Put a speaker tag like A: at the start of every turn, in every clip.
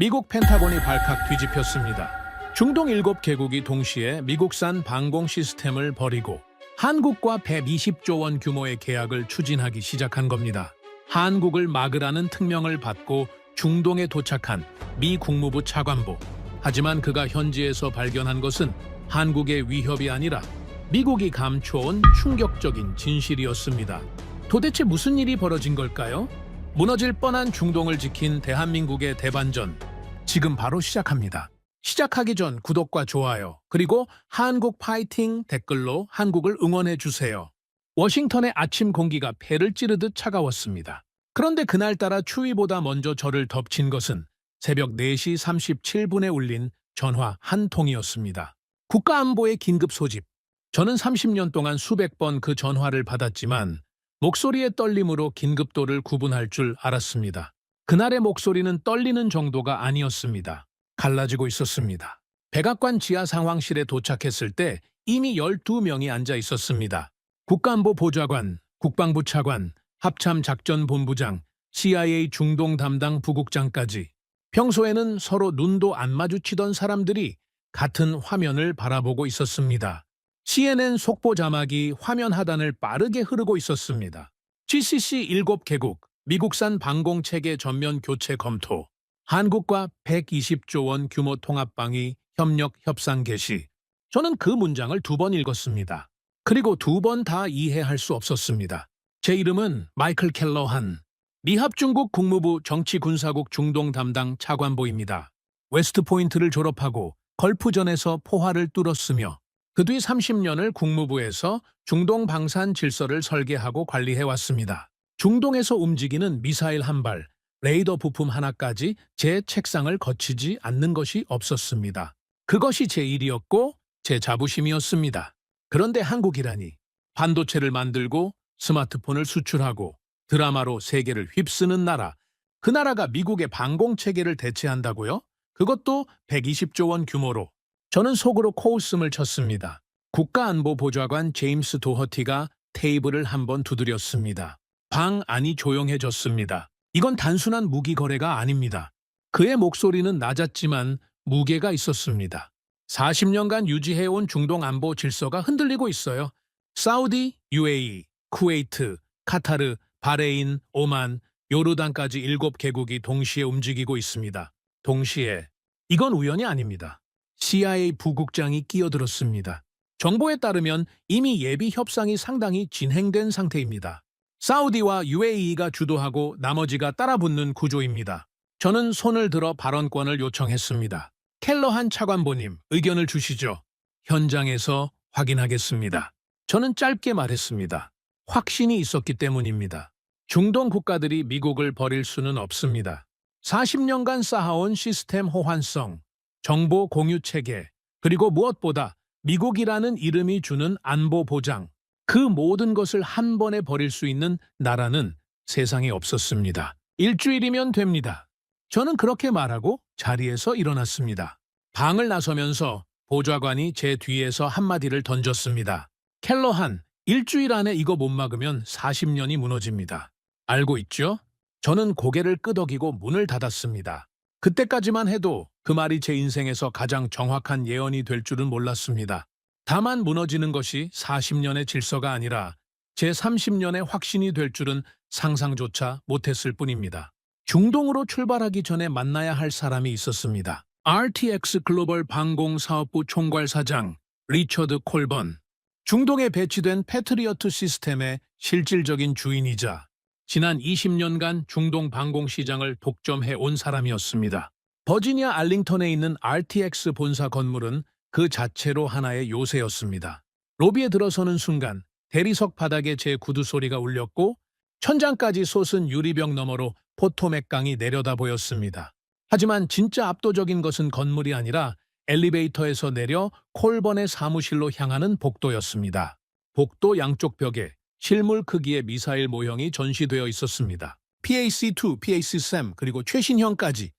A: 미국 펜타곤이 발칵 뒤집혔습니다. 중동 7개국이 동시에 미국산 방공 시스템을 버리고 한국과 120조 원 규모의 계약을 추진하기 시작한 겁니다. 한국을 막으라는 특명을 받고 중동에 도착한 미 국무부 차관보. 하지만 그가 현지에서 발견한 것은 한국의 위협이 아니라 미국이 감춰온 충격적인 진실이었습니다. 도대체 무슨 일이 벌어진 걸까요? 무너질 뻔한 중동을 지킨 대한민국의 대반전. 지금 바로 시작합니다. 시작하기 전 구독과 좋아요, 그리고 한국 파이팅 댓글로 한국을 응원해 주세요. 워싱턴의 아침 공기가 폐를 찌르듯 차가웠습니다. 그런데 그날따라 추위보다 먼저 저를 덮친 것은 새벽 4시 37분에 울린 전화 한 통이었습니다. 국가안보의 긴급 소집. 저는 30년 동안 수백 번 그 전화를 받았지만 목소리의 떨림으로 긴급도를 구분할 줄 알았습니다. 그날의 목소리는 떨리는 정도가 아니었습니다. 갈라지고 있었습니다. 백악관 지하 상황실에 도착했을 때 이미 12명이 앉아 있었습니다. 국가안보 보좌관, 국방부 차관, 합참작전본부장, CIA 중동 담당 부국장까지. 평소에는 서로 눈도 안 마주치던 사람들이 같은 화면을 바라보고 있었습니다. CNN 속보 자막이 화면 하단을 빠르게 흐르고 있었습니다. GCC 7개국, 미국산 방공체계 전면 교체 검토, 한국과 120조 원 규모 통합방위 협력 협상 개시. 저는 그 문장을 2번 읽었습니다. 그리고 2번 다 이해할 수 없었습니다. 제 이름은 마이클 켈러한, 미합중국 국무부 정치군사국 중동 담당 차관보입니다. 웨스트포인트를 졸업하고 걸프전에서 포화를 뚫었으며 그 뒤 30년을 국무부에서 중동 방산 질서를 설계하고 관리해왔습니다. 중동에서 움직이는 미사일 한 발, 레이더 부품 하나까지 제 책상을 거치지 않는 것이 없었습니다. 그것이 제 일이었고 제 자부심이었습니다. 그런데 한국이라니, 반도체를 만들고 스마트폰을 수출하고 드라마로 세계를 휩쓰는 나라, 그 나라가 미국의 방공체계를 대체한다고요? 그것도 120조 원 규모로. 저는 속으로 코웃음을 쳤습니다. 국가안보보좌관 제임스 도허티가 테이블을 한번 두드렸습니다. 방 안이 조용해졌습니다. 이건 단순한 무기 거래가 아닙니다. 그의 목소리는 낮았지만 무게가 있었습니다. 40년간 유지해온 중동 안보 질서가 흔들리고 있어요. 사우디, UAE, 쿠웨이트, 카타르, 바레인, 오만, 요르단까지 7개국이 동시에 움직이고 있습니다. 동시에. 이건 우연이 아닙니다. CIA 부국장이 끼어들었습니다. 정보에 따르면 이미 예비 협상이 상당히 진행된 상태입니다. 사우디와 UAE가 주도하고 나머지가 따라붙는 구조입니다. 저는 손을 들어 발언권을 요청했습니다. 켈러한 차관보님, 의견을 주시죠. 현장에서 확인하겠습니다. 저는 짧게 말했습니다. 확신이 있었기 때문입니다. 중동 국가들이 미국을 버릴 수는 없습니다. 40년간 쌓아온 시스템 호환성, 정보 공유 체계, 그리고 무엇보다 미국이라는 이름이 주는 안보 보장, 그 모든 것을 한 번에 버릴 수 있는 나라는 세상에 없었습니다. 일주일이면 됩니다. 저는 그렇게 말하고 자리에서 일어났습니다. 방을 나서면서 보좌관이 제 뒤에서 한마디를 던졌습니다. 켈러한, 일주일 안에 이거 못 막으면 40년이 무너집니다. 알고 있죠? 저는 고개를 끄덕이고 문을 닫았습니다. 그때까지만 해도 그 말이 제 인생에서 가장 정확한 예언이 될 줄은 몰랐습니다. 다만 무너지는 것이 40년의 질서가 아니라 제 30년의 확신이 될 줄은 상상조차 못했을 뿐입니다. 중동으로 출발하기 전에 만나야 할 사람이 있었습니다. RTX 글로벌 방공사업부 총괄사장 리처드 콜번. 중동에 배치된 패트리어트 시스템의 실질적인 주인이자 지난 20년간 중동 방공 시장을 독점해 온 사람이었습니다. 버지니아 알링턴에 있는 RTX 본사 건물은 그 자체로 하나의 요새였습니다. 로비에 들어서는 순간 대리석 바닥에 제 구두 소리가 울렸고 천장까지 솟은 유리벽 너머로 포토맥강이 내려다 보였습니다. 하지만 진짜 압도적인 것은 건물이 아니라 엘리베이터에서 내려 콜번의 사무실로 향하는 복도였습니다. 복도 양쪽 벽에 실물 크기의 미사일 모형이 전시되어 있었습니다. PAC-2, PAC-3 그리고 최신형까지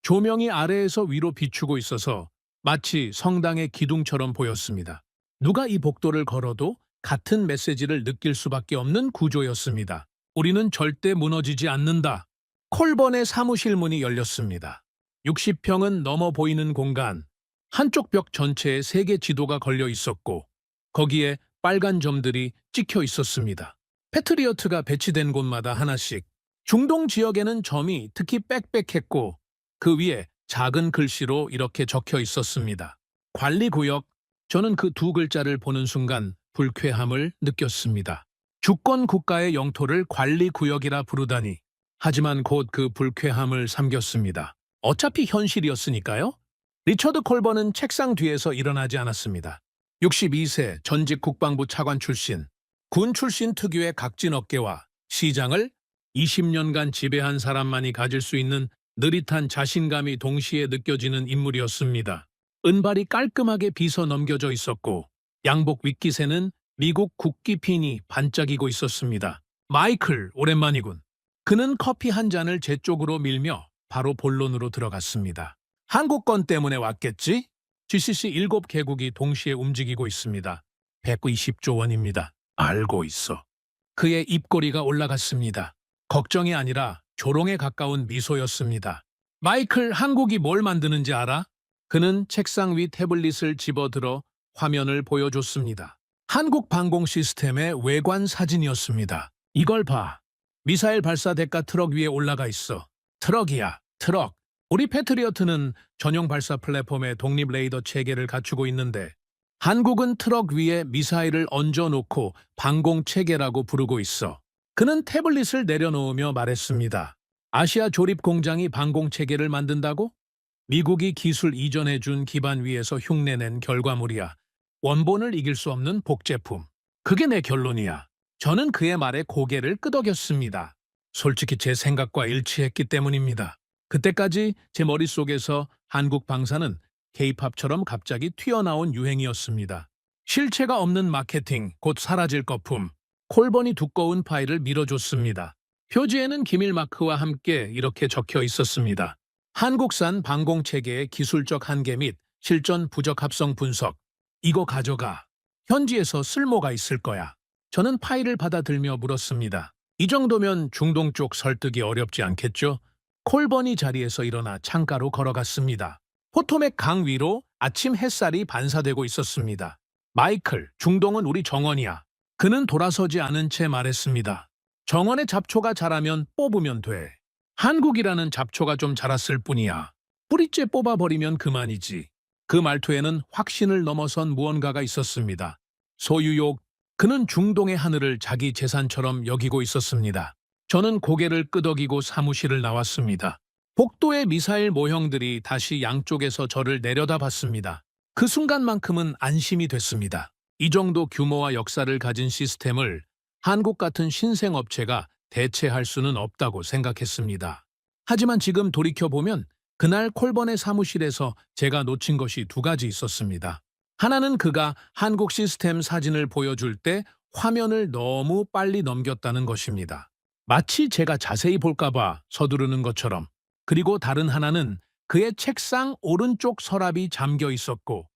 A: 조명이 아래에서 위로 비추고 있어서 마치 성당의 기둥처럼 보였습니다. 누가 이 복도를 걸어도 같은 메시지를 느낄 수밖에 없는 구조였습니다. 우리는 절대 무너지지 않는다. 콜번의 사무실 문이 열렸습니다. 60평은 넘어 보이는 공간. 한쪽 벽 전체에 세계 지도가 걸려 있었고 거기에 빨간 점들이 찍혀 있었습니다. 패트리어트가 배치된 곳마다 하나씩. 중동 지역에는 점이 특히 빽빽했고 그 위에 작은 글씨로 이렇게 적혀 있었습니다. 관리구역. 저는 그 두 글자를 보는 순간 불쾌함을 느꼈습니다. 주권 국가의 영토를 관리구역이라 부르다니. 하지만 곧 그 불쾌함을 삼겼습니다. 어차피 현실이었으니까요. 리처드 콜번은 책상 뒤에서 일어나지 않았습니다. 62세 전직 국방부 차관 출신, 군 출신 특유의 각진 어깨와 시장을 20년간 지배한 사람만이 가질 수 있는 느릿한 자신감이 동시에 느껴지는 인물이었습니다. 은발이 깔끔하게 빗어 넘겨져 있었고 양복 윗깃에는 미국 국기핀이 반짝이고 있었습니다. 마이클, 오랜만이군. 그는 커피 한 잔을 제 쪽으로 밀며 바로 본론으로 들어갔습니다. 한국 건 때문에 왔겠지? GCC 7개국이 동시에 움직이고 있습니다. 120조 원입니다. 알고 있어. 그의 입꼬리가 올라갔습니다. 걱정이 아니라 조롱에 가까운 미소였습니다. 마이클, 한국이 뭘 만드는지 알아? 그는 책상 위 태블릿을 집어들어 화면을 보여줬습니다. 한국 방공 시스템의 외관 사진이었습니다. 이걸 봐. 미사일 발사 대가 트럭 위에 올라가 있어. 트럭이야, 트럭. 우리 패트리어트는 전용 발사 플랫폼에 독립 레이더 체계를 갖추고 있는데 한국은 트럭 위에 미사일을 얹어놓고 방공 체계라고 부르고 있어. 그는 태블릿을 내려놓으며 말했습니다. 아시아 조립 공장이 방공 체계를 만든다고? 미국이 기술 이전해준 기반 위에서 흉내낸 결과물이야. 원본을 이길 수 없는 복제품. 그게 내 결론이야. 저는 그의 말에 고개를 끄덕였습니다. 솔직히 제 생각과 일치했기 때문입니다. 그때까지 제 머릿속에서 한국 방사는 K-팝처럼 갑자기 튀어나온 유행이었습니다. 실체가 없는 마케팅, 곧 사라질 거품. 콜번이 두꺼운 파일을 밀어줬습니다. 표지에는 기밀 마크와 함께 이렇게 적혀 있었습니다. 한국산 방공체계의 기술적 한계 및 실전 부적 합성 분석. 이거 가져가. 현지에서 쓸모가 있을 거야. 저는 파일을 받아들며 물었습니다. 이 정도면 중동 쪽 설득이 어렵지 않겠죠? 콜번이 자리에서 일어나 창가로 걸어갔습니다. 포토맥 강 위로 아침 햇살이 반사되고 있었습니다. 마이클, 중동은 우리 정원이야. 그는 돌아서지 않은 채 말했습니다. 정원의 잡초가 자라면 뽑으면 돼. 한국이라는 잡초가 좀 자랐을 뿐이야. 뿌리째 뽑아버리면 그만이지. 그 말투에는 확신을 넘어선 무언가가 있었습니다. 소유욕. 그는 중동의 하늘을 자기 재산처럼 여기고 있었습니다. 저는 고개를 끄덕이고 사무실을 나왔습니다. 복도의 미사일 모형들이 다시 양쪽에서 저를 내려다봤습니다. 그 순간만큼은 안심이 됐습니다. 이 정도 규모와 역사를 가진 시스템을 한국 같은 신생업체가 대체할 수는 없다고 생각했습니다. 하지만 지금 돌이켜보면 그날 콜번의 사무실에서 제가 놓친 것이 두 가지 있었습니다. 하나는 그가 한국 시스템 사진을 보여줄 때 화면을 너무 빨리 넘겼다는 것입니다. 마치 제가 자세히 볼까봐 서두르는 것처럼. 그리고 다른 하나는 그의 책상 오른쪽 서랍이 잠겨 있었고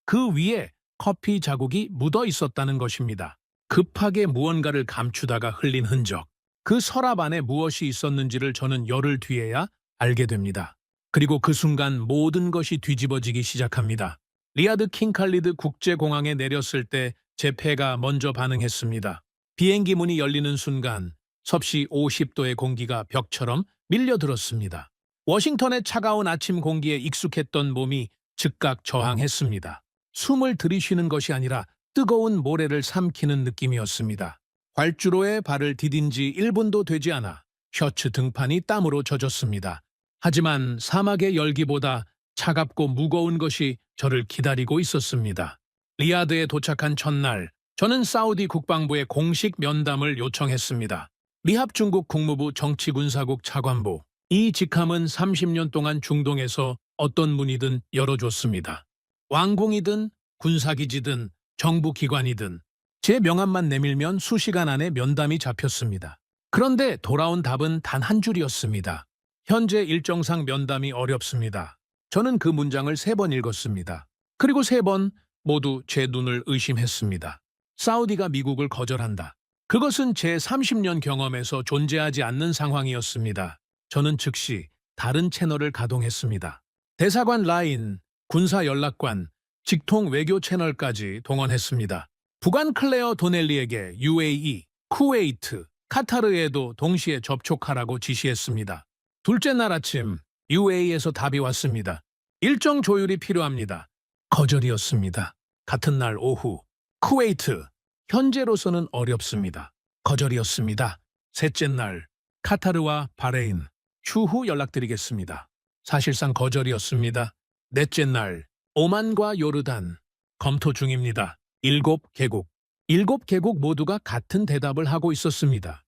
A: 그 위에 커피 자국이 묻어 있었다는 것입니다. 급하게 무언가를 감추다가 흘린 흔적. 그 서랍 안에 무엇이 있었는지를 저는 열흘 뒤에야 알게 됩니다. 그리고 그 순간 모든 것이 뒤집어지기 시작합니다. 리야드 킹칼리드 국제공항에 내렸을 때 제 폐가 먼저 반응했습니다. 비행기 문이 열리는 순간 섭씨 50도의 공기가 벽처럼 밀려들었습니다. 워싱턴의 차가운 아침 공기에 익숙했던 몸이 즉각 저항했습니다. 숨을 들이쉬는 것이 아니라 뜨거운 모래를 삼키는 느낌이었습니다. 활주로에 발을 디딘 지 1분도 되지 않아 셔츠 등판이 땀으로 젖었습니다. 하지만 사막의 열기보다 차갑고 무거운 것이 저를 기다리고 있었습니다. 리야드에 도착한 첫날, 저는 사우디 국방부에 공식 면담을 요청했습니다. 리합 중국 국무부 정치군사국 차관보. 이 직함은 30년 동안 중동에서 어떤 문이든 열어줬습니다. 왕궁이든 군사기지든 정부기관이든 제 명함만 내밀면 수시간 안에 면담이 잡혔습니다. 그런데 돌아온 답은 단 한 줄이었습니다. 현재 일정상 면담이 어렵습니다. 저는 그 문장을 3번 읽었습니다. 그리고 3번 모두 제 눈을 의심했습니다. 사우디가 미국을 거절한다. 그것은 제 30년 경험에서 존재하지 않는 상황이었습니다. 저는 즉시 다른 채널을 가동했습니다. 대사관 라인, 군사 연락관, 직통 외교 채널까지 동원했습니다. 북한 클레어 도넬리에게 UAE, 쿠웨이트, 카타르에도 동시에 접촉하라고 지시했습니다. 둘째 날 아침 UAE에서 답이 왔습니다. 일정 조율이 필요합니다. 거절이었습니다. 같은 날 오후 쿠웨이트, 현재로서는 어렵습니다. 거절이었습니다. 셋째 날 카타르와 바레인, 추후 연락드리겠습니다. 사실상 거절이었습니다. 넷째 날 오만과 요르단, 검토 중입니다. 7개국. 7개국 모두가 같은 대답을 하고 있었습니다.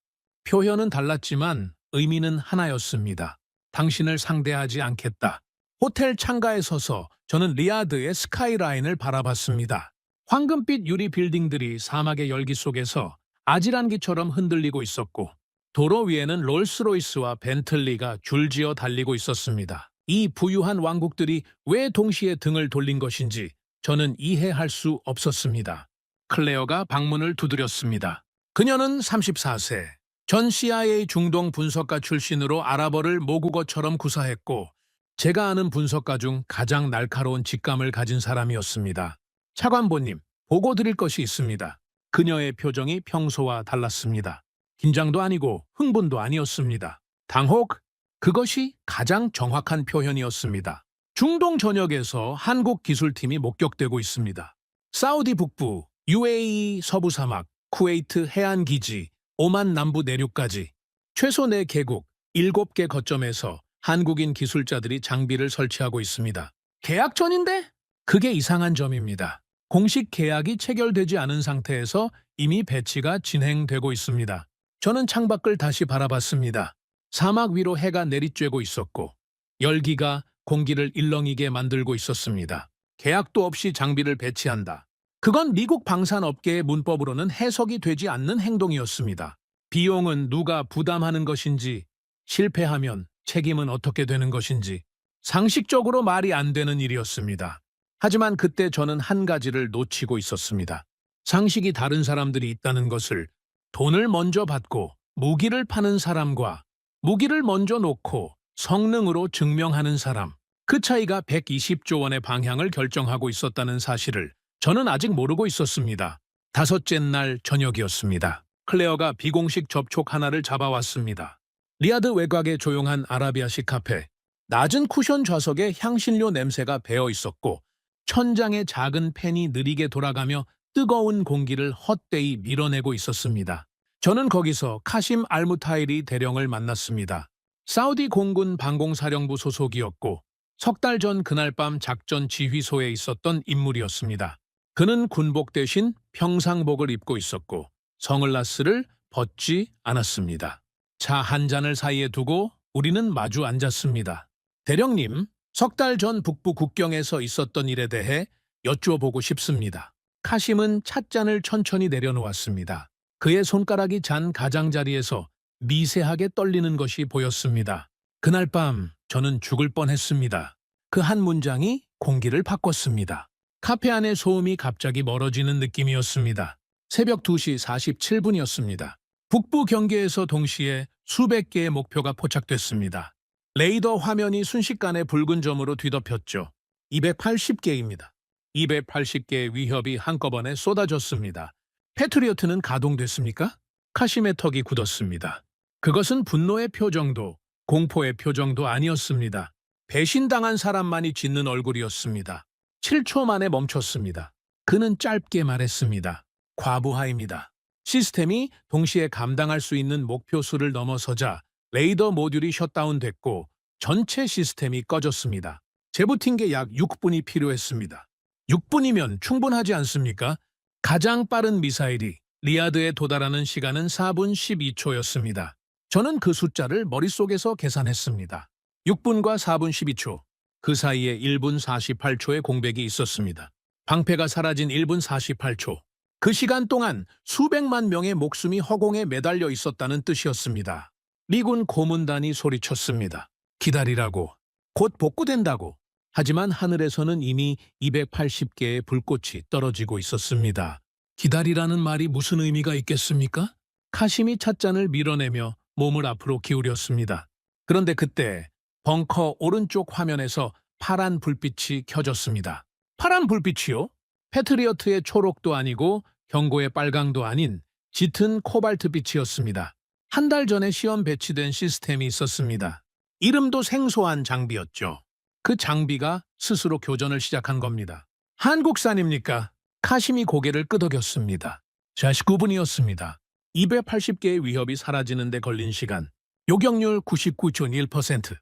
A: 표현은 달랐지만 의미는 하나였습니다. 당신을 상대하지 않겠다. 호텔 창가에 서서 저는 리야드의 스카이라인을 바라봤습니다. 황금빛 유리 빌딩들이 사막의 열기 속에서 아질한기처럼 흔들리고 있었고 도로 위에는 롤스로이스와 벤틀리가 줄지어 달리고 있었습니다. 이 부유한 왕국들이 왜 동시에 등을 돌린 것인지 저는 이해할 수 없었습니다. 클레어가 방문을 두드렸습니다. 그녀는 34세, 전 CIA 중동 분석가 출신으로 아랍어를 모국어처럼 구사했고 제가 아는 분석가 중 가장 날카로운 직감을 가진 사람이었습니다. 차관보님, 보고 드릴 것이 있습니다. 그녀의 표정이 평소와 달랐습니다. 긴장도 아니고 흥분도 아니었습니다. 당혹? 그것이 가장 정확한 표현이었습니다. 중동 전역에서 한국 기술팀이 목격되고 있습니다. 사우디 북부, UAE 서부 사막, 쿠웨이트 해안기지, 오만 남부 내륙까지 최소 4개국, 7개 거점에서 한국인 기술자들이 장비를 설치하고 있습니다. 계약 전인데? 그게 이상한 점입니다. 공식 계약이 체결되지 않은 상태에서 이미 배치가 진행되고 있습니다. 저는 창밖을 다시 바라봤습니다. 사막 위로 해가 내리쬐고 있었고 열기가 공기를 일렁이게 만들고 있었습니다. 계약도 없이 장비를 배치한다. 그건 미국 방산업계의 문법으로는 해석이 되지 않는 행동이었습니다. 비용은 누가 부담하는 것인지, 실패하면 책임은 어떻게 되는 것인지 상식적으로 말이 안 되는 일이었습니다. 하지만 그때 저는 한 가지를 놓치고 있었습니다. 상식이 다른 사람들이 있다는 것을 돈을 먼저 받고 무기를 파는 사람과 무기를 먼저 놓고 성능으로 증명하는 사람, 그 차이가 120조 원의 방향을 결정하고 있었다는 사실을 저는 아직 모르고 있었습니다. 5째 날 저녁이었습니다. 클레어가 비공식 접촉 하나를 잡아왔습니다. 리야드 외곽의 조용한 아라비아식 카페, 낮은 쿠션 좌석에 향신료 냄새가 배어 있었고 천장의 작은 팬이 느리게 돌아가며 뜨거운 공기를 헛되이 밀어내고 있었습니다. 저는 거기서 카심 알무타이리 대령을 만났습니다. 사우디 공군 방공사령부 소속이었고 석 달 전 그날 밤 작전 지휘소에 있었던 인물이었습니다. 그는 군복 대신 평상복을 입고 있었고 선글라스를 벗지 않았습니다. 차 한 잔을 사이에 두고 우리는 마주 앉았습니다. 대령님, 석 달 전 북부 국경에서 있었던 일에 대해 여쭈어보고 싶습니다. 카심은 찻잔을 천천히 내려놓았습니다. 그의 손가락이 잔 가장자리에서 미세하게 떨리는 것이 보였습니다. 그날 밤 저는 죽을 뻔했습니다. 그 한 문장이 공기를 바꿨습니다. 카페 안의 소음이 갑자기 멀어지는 느낌이었습니다. 새벽 2시 47분이었습니다. 북부 경계에서 동시에 수백 개의 목표가 포착됐습니다. 레이더 화면이 순식간에 붉은 점으로 뒤덮였죠. 280개입니다. 280개의 위협이 한꺼번에 쏟아졌습니다. 패트리어트는 가동됐습니까? 카심의 턱이 굳었습니다. 그것은 분노의 표정도 공포의 표정도 아니었습니다. 배신당한 사람만이 짓는 얼굴이었습니다. 7초 만에 멈췄습니다. 그는 짧게 말했습니다. 과부하입니다. 시스템이 동시에 감당할 수 있는 목표 수를 넘어서자 레이더 모듈이 셧다운됐고 전체 시스템이 꺼졌습니다. 재부팅게 약 6분이 필요했습니다. 6분이면 충분하지 않습니까? 가장 빠른 미사일이 리야드에 도달하는 시간은 4분 12초였습니다. 저는 그 숫자를 머릿속에서 계산했습니다. 6분과 4분 12초, 그 사이에 1분 48초의 공백이 있었습니다. 방패가 사라진 1분 48초. 그 시간 동안 수백만 명의 목숨이 허공에 매달려 있었다는 뜻이었습니다. 미군 고문단이 소리쳤습니다. 기다리라고. 곧 복구된다고. 하지만 하늘에서는 이미 280개의 불꽃이 떨어지고 있었습니다. 기다리라는 말이 무슨 의미가 있겠습니까? 카심이 찻잔을 밀어내며 몸을 앞으로 기울였습니다. 그런데 그때 벙커 오른쪽 화면에서 파란 불빛이 켜졌습니다. 파란 불빛이요? 패트리어트의 초록도 아니고 경고의 빨강도 아닌 짙은 코발트빛이었습니다. 한 달 전에 시험 배치된 시스템이 있었습니다. 이름도 생소한 장비였죠. 그 장비가 스스로 교전을 시작한 겁니다. 한국산입니까? 카심이 고개를 끄덕였습니다. 49분이었습니다. 280개의 위협이 사라지는 데 걸린 시간. 요격률 99.1%.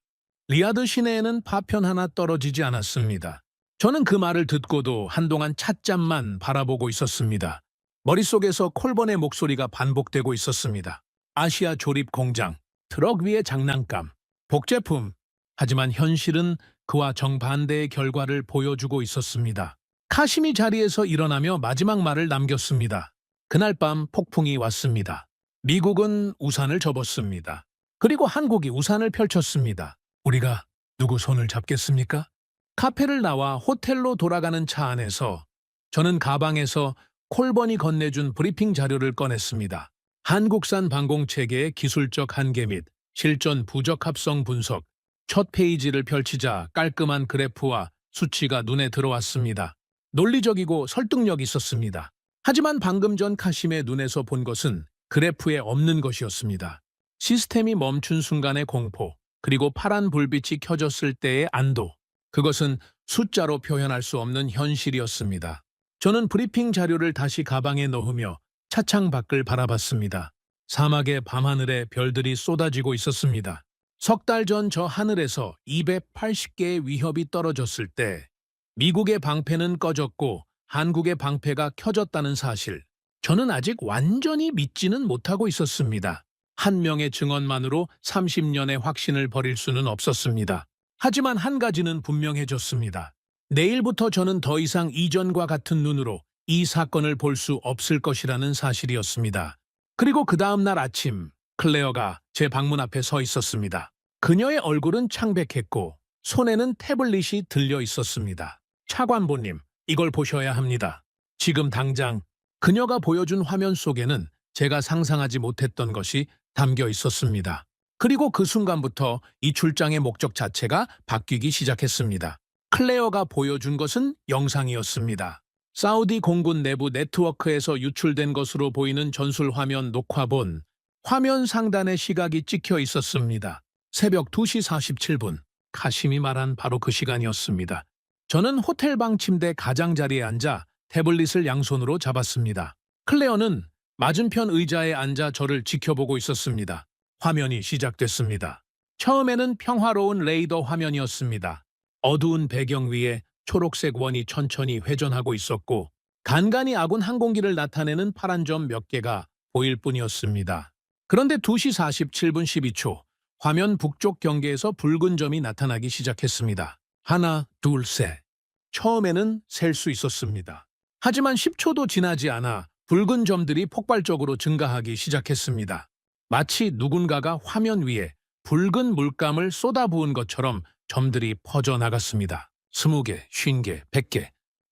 A: 리야드 시내에는 파편 하나 떨어지지 않았습니다. 저는 그 말을 듣고도 한동안 찻잠만 바라보고 있었습니다. 머릿속에서 콜번의 목소리가 반복되고 있었습니다. 아시아 조립 공장, 트럭 위의 장난감, 복제품. 하지만 현실은 그와 정반대의 결과를 보여주고 있었습니다. 카심이 자리에서 일어나며 마지막 말을 남겼습니다. 그날 밤 폭풍이 왔습니다. 미국은 우산을 접었습니다. 그리고 한국이 우산을 펼쳤습니다. 우리가 누구 손을 잡겠습니까? 카페를 나와 호텔로 돌아가는 차 안에서 저는 가방에서 콜번이 건네준 브리핑 자료를 꺼냈습니다. 한국산 방공체계의 기술적 한계 및 실전 부적합성 분석. 첫 페이지를 펼치자 깔끔한 그래프와 수치가 눈에 들어왔습니다. 논리적이고 설득력 있었습니다. 하지만 방금 전 카심의 눈에서 본 것은 그래프에 없는 것이었습니다. 시스템이 멈춘 순간의 공포, 그리고 파란 불빛이 켜졌을 때의 안도. 그것은 숫자로 표현할 수 없는 현실이었습니다. 저는 브리핑 자료를 다시 가방에 넣으며 차창 밖을 바라봤습니다. 사막의 밤하늘에 별들이 쏟아지고 있었습니다. 석 달 전 저 하늘에서 280개의 위협이 떨어졌을 때 미국의 방패는 꺼졌고 한국의 방패가 켜졌다는 사실. 저는 아직 완전히 믿지는 못하고 있었습니다. 한 명의 증언만으로 30년의 확신을 버릴 수는 없었습니다. 하지만 한 가지는 분명해졌습니다. 내일부터 저는 더 이상 이전과 같은 눈으로 이 사건을 볼 수 없을 것이라는 사실이었습니다. 그리고 그 다음 날 아침, 클레어가 제 방문 앞에 서 있었습니다. 그녀의 얼굴은 창백했고 손에는 태블릿이 들려 있었습니다. 차관보님, 이걸 보셔야 합니다. 지금 당장. 그녀가 보여준 화면 속에는 제가 상상하지 못했던 것이 담겨 있었습니다. 그리고 그 순간부터 이 출장의 목적 자체가 바뀌기 시작했습니다. 클레어가 보여준 것은 영상이었습니다. 사우디 공군 내부 네트워크에서 유출된 것으로 보이는 전술 화면 녹화본. 화면 상단에 시각이 찍혀 있었습니다. 새벽 2시 47분. 카심이 말한 바로 그 시간이었습니다. 저는 호텔방 침대 가장자리에 앉아 태블릿을 양손으로 잡았습니다. 클레어는 맞은편 의자에 앉아 저를 지켜보고 있었습니다. 화면이 시작됐습니다. 처음에는 평화로운 레이더 화면이었습니다. 어두운 배경 위에 초록색 원이 천천히 회전하고 있었고 간간히 아군 항공기를 나타내는 파란 점 몇 개가 보일 뿐이었습니다. 그런데 2시 47분 12초, 화면 북쪽 경계에서 붉은 점이 나타나기 시작했습니다. 하나, 둘, 셋. 처음에는 셀 수 있었습니다. 하지만 10초도 지나지 않아 붉은 점들이 폭발적으로 증가하기 시작했습니다. 마치 누군가가 화면 위에 붉은 물감을 쏟아부은 것처럼 점들이 퍼져나갔습니다. 20개, 50개, 100개.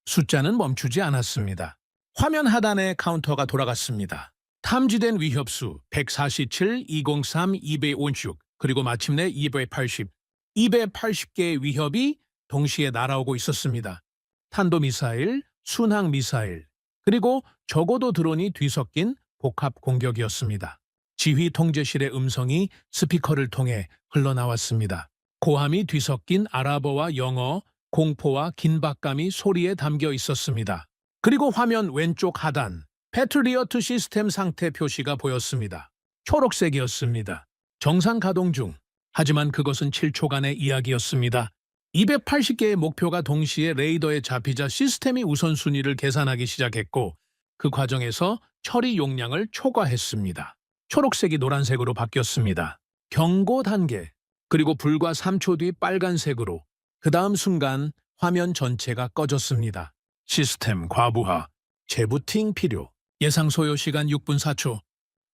A: 숫자는 멈추지 않았습니다. 화면 하단에 카운터가 돌아갔습니다. 탐지된 위협수 147, 203, 256, 그리고 마침내 280. 280개의 위협이 동시에 날아오고 있었습니다. 탄도미사일, 순항미사일, 그리고 적어도 드론이 뒤섞인 복합 공격이었습니다. 지휘 통제실의 음성이 스피커를 통해 흘러나왔습니다. 고함이 뒤섞인 아랍어와 영어, 공포와 긴박감이 소리에 담겨 있었습니다. 그리고 화면 왼쪽 하단, 패트리어트 시스템 상태 표시가 보였습니다. 초록색이었습니다. 정상 가동 중. 하지만 그것은 7초간의 이야기였습니다. 280개의 목표가 동시에 레이더에 잡히자 시스템이 우선순위를 계산하기 시작했고 그 과정에서 처리 용량을 초과했습니다. 초록색이 노란색으로 바뀌었습니다. 경고 단계, 그리고 불과 3초 뒤 빨간색으로. 그 다음 순간 화면 전체가 꺼졌습니다. 시스템 과부하, 재부팅 필요, 예상 소요 시간 6분 4초.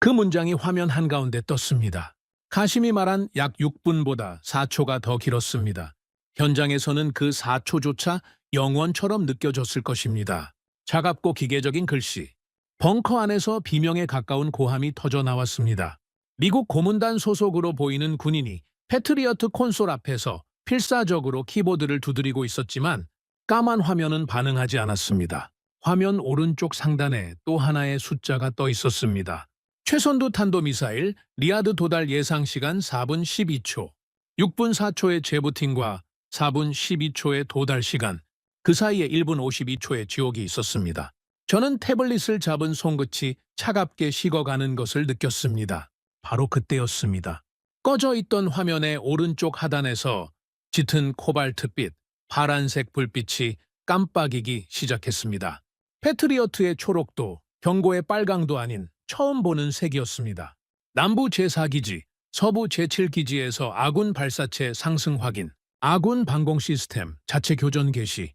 A: 그 문장이 화면 한가운데 떴습니다. 카심이 말한 약 6분보다 4초가 더 길었습니다. 현장에서는 그 4초조차 영원처럼 느껴졌을 것입니다. 차갑고 기계적인 글씨. 벙커 안에서 비명에 가까운 고함이 터져 나왔습니다. 미국 고문단 소속으로 보이는 군인이 패트리어트 콘솔 앞에서 필사적으로 키보드를 두드리고 있었지만 까만 화면은 반응하지 않았습니다. 화면 오른쪽 상단에 또 하나의 숫자가 떠 있었습니다. 최선두 탄도미사일 리아드 도달 예상시간 4분 12초, 6분 4초의 재부팅과 4분 12초의 도달 시간, 그 사이에 1분 52초의 지옥이 있었습니다. 저는 태블릿을 잡은 손끝이 차갑게 식어가는 것을 느꼈습니다. 바로 그때였습니다. 꺼져 있던 화면의 오른쪽 하단에서 짙은 코발트빛, 파란색 불빛이 깜빡이기 시작했습니다. 패트리어트의 초록도 경고의 빨강도 아닌 처음 보는 색이었습니다. 남부 제4기지, 서부 제7기지에서 아군 발사체 상승 확인, 아군 방공 시스템 자체 교전 개시,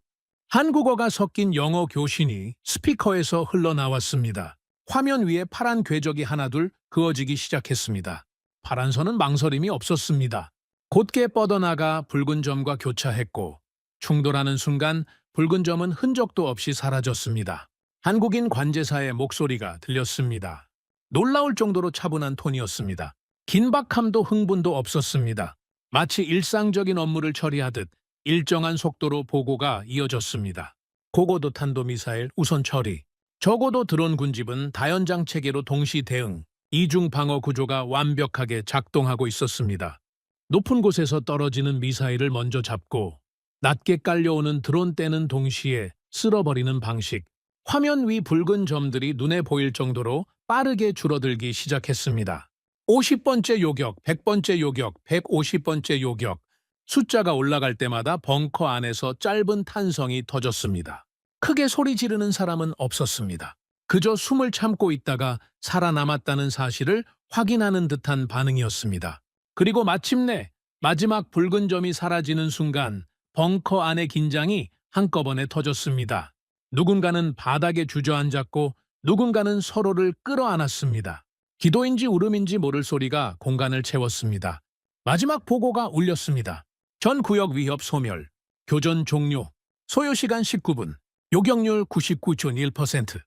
A: 한국어가 섞인 영어 교신이 스피커에서 흘러나왔습니다. 화면 위에 파란 궤적이 하나둘 그어지기 시작했습니다. 파란 선은 망설임이 없었습니다. 곧게 뻗어나가 붉은 점과 교차했고 충돌하는 순간 붉은 점은 흔적도 없이 사라졌습니다. 한국인 관제사의 목소리가 들렸습니다. 놀라울 정도로 차분한 톤이었습니다. 긴박함도 흥분도 없었습니다. 마치 일상적인 업무를 처리하듯 일정한 속도로 보고가 이어졌습니다. 고고도 탄도미사일 우선 처리, 저고도 드론 군집은 다연장 체계로 동시 대응, 이중 방어 구조가 완벽하게 작동하고 있었습니다. 높은 곳에서 떨어지는 미사일을 먼저 잡고 낮게 깔려오는 드론 떼는 동시에 쓸어버리는 방식, 화면 위 붉은 점들이 눈에 보일 정도로 빠르게 줄어들기 시작했습니다. 50번째 요격, 100번째 요격, 150번째 요격, 숫자가 올라갈 때마다 벙커 안에서 짧은 탄성이 터졌습니다. 크게 소리 지르는 사람은 없었습니다. 그저 숨을 참고 있다가 살아남았다는 사실을 확인하는 듯한 반응이었습니다. 그리고 마침내 마지막 붉은 점이 사라지는 순간 벙커 안의 긴장이 한꺼번에 터졌습니다. 누군가는 바닥에 주저앉았고 누군가는 서로를 끌어안았습니다. 기도인지 울음인지 모를 소리가 공간을 채웠습니다. 마지막 보고가 울렸습니다. 전 구역 위협 소멸, 교전 종료, 소요시간 19분, 요격률 99.1%.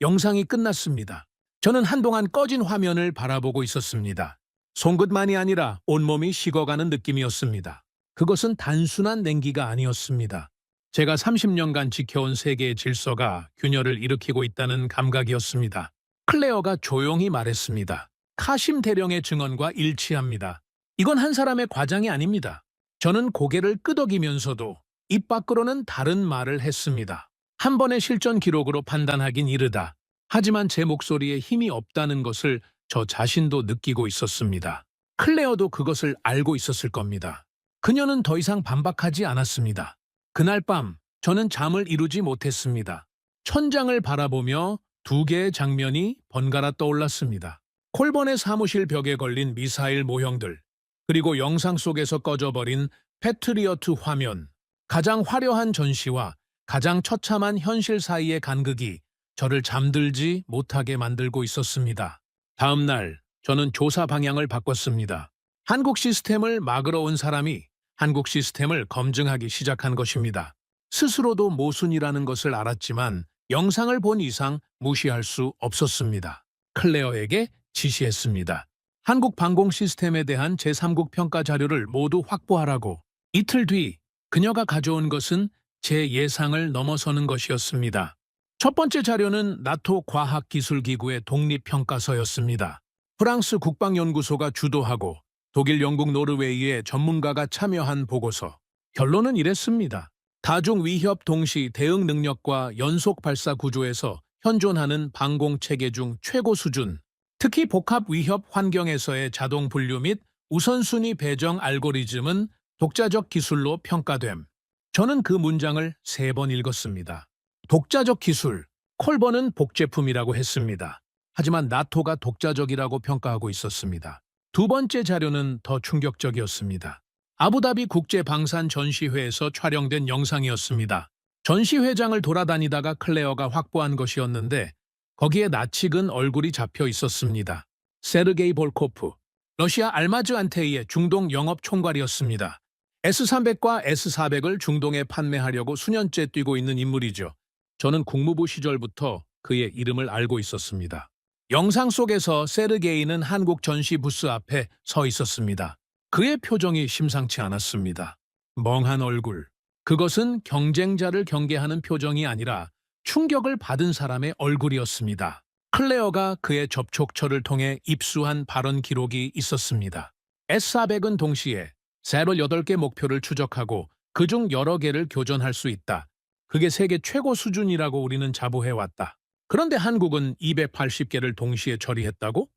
A: 영상이 끝났습니다. 저는 한동안 꺼진 화면을 바라보고 있었습니다. 손끝만이 아니라 온몸이 식어가는 느낌이었습니다. 그것은 단순한 냉기가 아니었습니다. 제가 30년간 지켜온 세계의 질서가 균열을 일으키고 있다는 감각이었습니다. 클레어가 조용히 말했습니다. 카심 대령의 증언과 일치합니다. 이건 한 사람의 과장이 아닙니다. 저는 고개를 끄덕이면서도 입 밖으로는 다른 말을 했습니다. 한 번의 실전 기록으로 판단하긴 이르다. 하지만 제 목소리에 힘이 없다는 것을 저 자신도 느끼고 있었습니다. 클레어도 그것을 알고 있었을 겁니다. 그녀는 더 이상 반박하지 않았습니다. 그날 밤 저는 잠을 이루지 못했습니다. 천장을 바라보며 두 개의 장면이 번갈아 떠올랐습니다. 콜번의 사무실 벽에 걸린 미사일 모형들, 그리고 영상 속에서 꺼져버린 패트리어트 화면, 가장 화려한 전시와 가장 처참한 현실 사이의 간극이 저를 잠들지 못하게 만들고 있었습니다. 다음 날 저는 조사 방향을 바꿨습니다. 한국 시스템을 막으러 온 사람이 한국 시스템을 검증하기 시작한 것입니다. 스스로도 모순이라는 것을 알았지만 영상을 본 이상 무시할 수 없었습니다. 클레어에게 지시했습니다. 한국 방공 시스템에 대한 제3국 평가 자료를 모두 확보하라고. 이틀 뒤 그녀가 가져온 것은 제 예상을 넘어서는 것이었습니다. 첫 번째 자료는 나토 과학기술기구의 독립평가서였습니다. 프랑스 국방연구소가 주도하고 독일, 영국, 노르웨이의 전문가가 참여한 보고서. 결론은 이랬습니다. 다중 위협 동시 대응 능력과 연속 발사 구조에서 현존하는 방공 체계 중 최고 수준, 특히 복합 위협 환경에서의 자동 분류 및 우선순위 배정 알고리즘은 독자적 기술로 평가됨. 저는 그 문장을 3번 읽었습니다. 독자적 기술, 콜번은 복제품이라고 했습니다. 하지만 나토가 독자적이라고 평가하고 있었습니다. 두 번째 자료는 더 충격적이었습니다. 아부다비 국제방산 전시회에서 촬영된 영상이었습니다. 전시회장을 돌아다니다가 클레어가 확보한 것이었는데 거기에 낯익은 얼굴이 잡혀 있었습니다. 세르게이 볼코프, 러시아 알마즈 안테이의 중동 영업 총괄이었습니다. S-300과 S-400을 중동에 판매하려고 수년째 뛰고 있는 인물이죠. 저는 국무부 시절부터 그의 이름을 알고 있었습니다. 영상 속에서 세르게이는 한국 전시 부스 앞에 서 있었습니다. 그의 표정이 심상치 않았습니다. 멍한 얼굴. 그것은 경쟁자를 경계하는 표정이 아니라 충격을 받은 사람의 얼굴이었습니다. 클레어가 그의 접촉처를 통해 입수한 발언 기록이 있었습니다. S400은 동시에 세롤 8개 목표를 추적하고 그중 여러 개를 교전할 수 있다. 그게 세계 최고 수준이라고 우리는 자부해왔다. 그런데 한국은 280개를 동시에 처리했다고?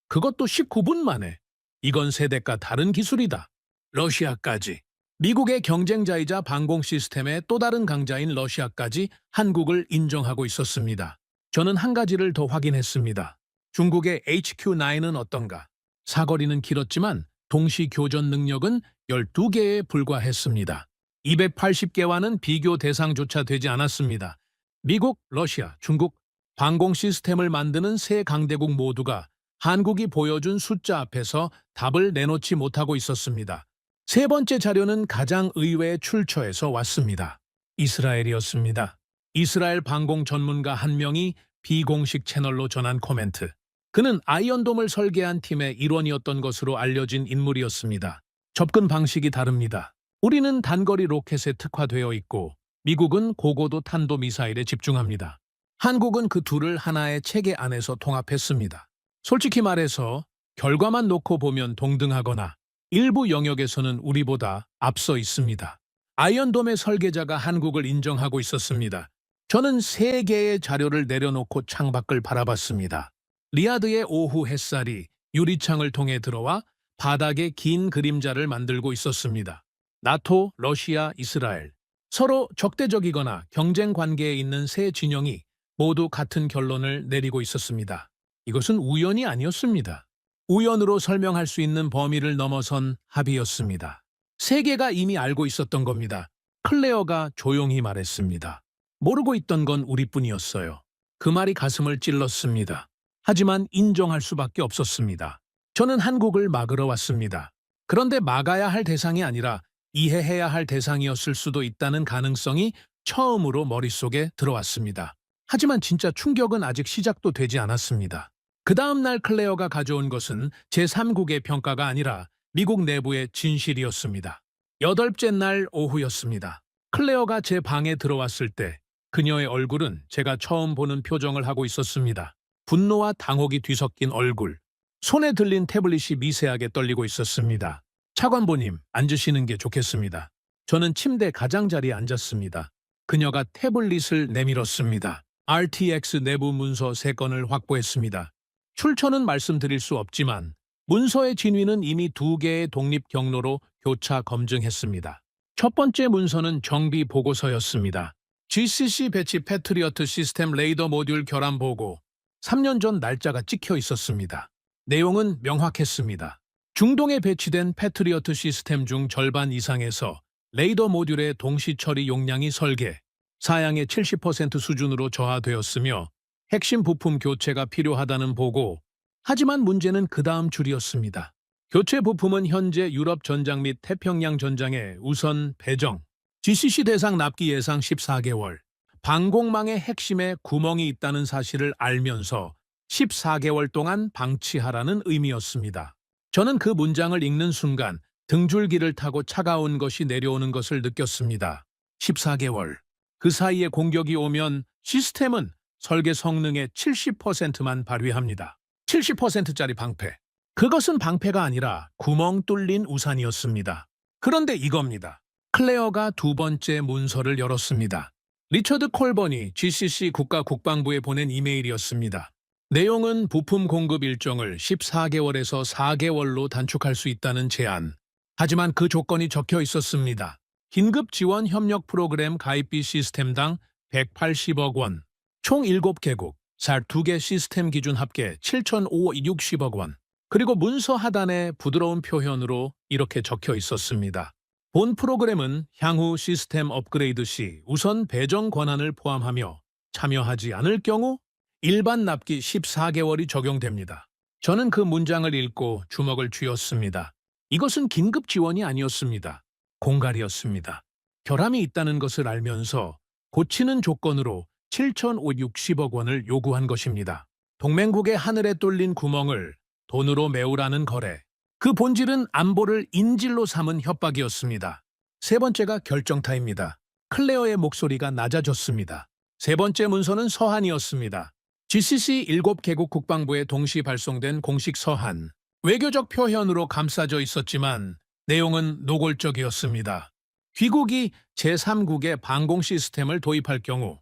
A: 그것도 19분 만에. 이건 세대가 다른 기술이다. 러시아까지. 미국의 경쟁자이자 방공 시스템의 또 다른 강자인 러시아까지 한국을 인정하고 있었습니다. 저는 한 가지를 더 확인했습니다. 중국의 HQ-9은 어떤가? 사거리는 길었지만 동시 교전 능력은 12개에 불과했습니다. 280개와는 비교 대상조차 되지 않았습니다. 미국, 러시아, 중국, 방공 시스템을 만드는 세 강대국 모두가 한국이 보여준 숫자 앞에서 답을 내놓지 못하고 있었습니다. 세 번째 자료는 가장 의외의 출처에서 왔습니다. 이스라엘이었습니다. 이스라엘 방공 전문가 한 명이 비공식 채널로 전한 코멘트. 그는 아이언돔을 설계한 팀의 일원이었던 것으로 알려진 인물이었습니다. 접근 방식이 다릅니다. 우리는 단거리 로켓에 특화되어 있고 미국은 고고도 탄도미사일에 집중합니다. 한국은 그 둘을 하나의 체계 안에서 통합했습니다. 솔직히 말해서 결과만 놓고 보면 동등하거나 일부 영역에서는 우리보다 앞서 있습니다. 아이언돔의 설계자가 한국을 인정하고 있었습니다. 저는 3개의 자료를 내려놓고 창밖을 바라봤습니다. 리야드의 오후 햇살이 유리창을 통해 들어와 바닥에 긴 그림자를 만들고 있었습니다. 나토, 러시아, 이스라엘. 서로 적대적이거나 경쟁 관계에 있는 세 진영이 모두 같은 결론을 내리고 있었습니다. 이것은 우연이 아니었습니다. 우연으로 설명할 수 있는 범위를 넘어선 합의였습니다. 세계가 이미 알고 있었던 겁니다. 클레어가 조용히 말했습니다. 모르고 있던 건 우리뿐이었어요. 그 말이 가슴을 찔렀습니다. 하지만 인정할 수밖에 없었습니다. 저는 한국을 막으러 왔습니다. 그런데 막아야 할 대상이 아니라 이해해야 할 대상이었을 수도 있다는 가능성이 처음으로 머릿속에 들어왔습니다. 하지만 진짜 충격은 아직 시작도 되지 않았습니다. 그 다음 날 클레어가 가져온 것은 제3국의 평가가 아니라 미국 내부의 진실이었습니다. 8째 날 오후였습니다. 클레어가 제 방에 들어왔을 때 그녀의 얼굴은 제가 처음 보는 표정을 하고 있었습니다. 분노와 당혹이 뒤섞인 얼굴. 손에 들린 태블릿이 미세하게 떨리고 있었습니다. 차관보님, 앉으시는 게 좋겠습니다. 저는 침대 가장자리에 앉았습니다. 그녀가 태블릿을 내밀었습니다. RTX 내부 문서 3건을 확보했습니다. 출처는 말씀드릴 수 없지만 문서의 진위는 이미 2개의 독립 경로로 교차 검증했습니다. 첫 번째 문서는 정비 보고서였습니다. GCC 배치 패트리어트 시스템 레이더 모듈 결함 보고. 3년 전 날짜가 찍혀 있었습니다. 내용은 명확했습니다. 중동에 배치된 패트리어트 시스템 중 절반 이상에서 레이더 모듈의 동시 처리 용량이 설계, 사양의 70% 수준으로 저하되었으며 핵심 부품 교체가 필요하다는 보고. 하지만 문제는 그 다음 줄이었습니다. 교체 부품은 현재 유럽 전장 및 태평양 전장에 우선 배정, GCC 대상 납기 예상 14개월, 방공망의 핵심에 구멍이 있다는 사실을 알면서 14개월 동안 방치하라는 의미였습니다. 저는 그 문장을 읽는 순간 등줄기를 타고 차가운 것이 내려오는 것을 느꼈습니다. 14개월. 그 사이에 공격이 오면 시스템은 설계 성능의 70%만 발휘합니다. 70%짜리 방패. 그것은 방패가 아니라 구멍 뚫린 우산이었습니다. 그런데 이겁니다. 클레어가 두 번째 문서를 열었습니다. 리처드 콜번이 GCC 국가국방부에 보낸 이메일이었습니다. 내용은 부품 공급 일정을 14개월에서 4개월로 단축할 수 있다는 제안. 하지만 그 조건이 적혀 있었습니다. 긴급 지원 협력 프로그램 가입비 시스템당 180억 원, 총 7개국, 살 2개 시스템 기준 합계 7,560억 원. 그리고 문서 하단에 부드러운 표현으로 이렇게 적혀 있었습니다. 본 프로그램은 향후 시스템 업그레이드 시 우선 배정 권한을 포함하며 참여하지 않을 경우 일반 납기 14개월이 적용됩니다. 저는 그 문장을 읽고 주먹을 쥐었습니다. 이것은 긴급 지원이 아니었습니다. 공갈이었습니다. 결함이 있다는 것을 알면서 고치는 조건으로 7,560억 원을 요구한 것입니다. 동맹국의 하늘에 뚫린 구멍을 돈으로 메우라는 거래. 그 본질은 안보를 인질로 삼은 협박이었습니다. 세 번째가 결정타입니다. 클레어의 목소리가 낮아졌습니다. 세 번째 문서는 서한이었습니다. GCC 7개국 국방부에 동시 발송된 공식 서한. 외교적 표현으로 감싸져 있었지만 내용은 노골적이었습니다. 귀국이 제3국의 방공 시스템을 도입할 경우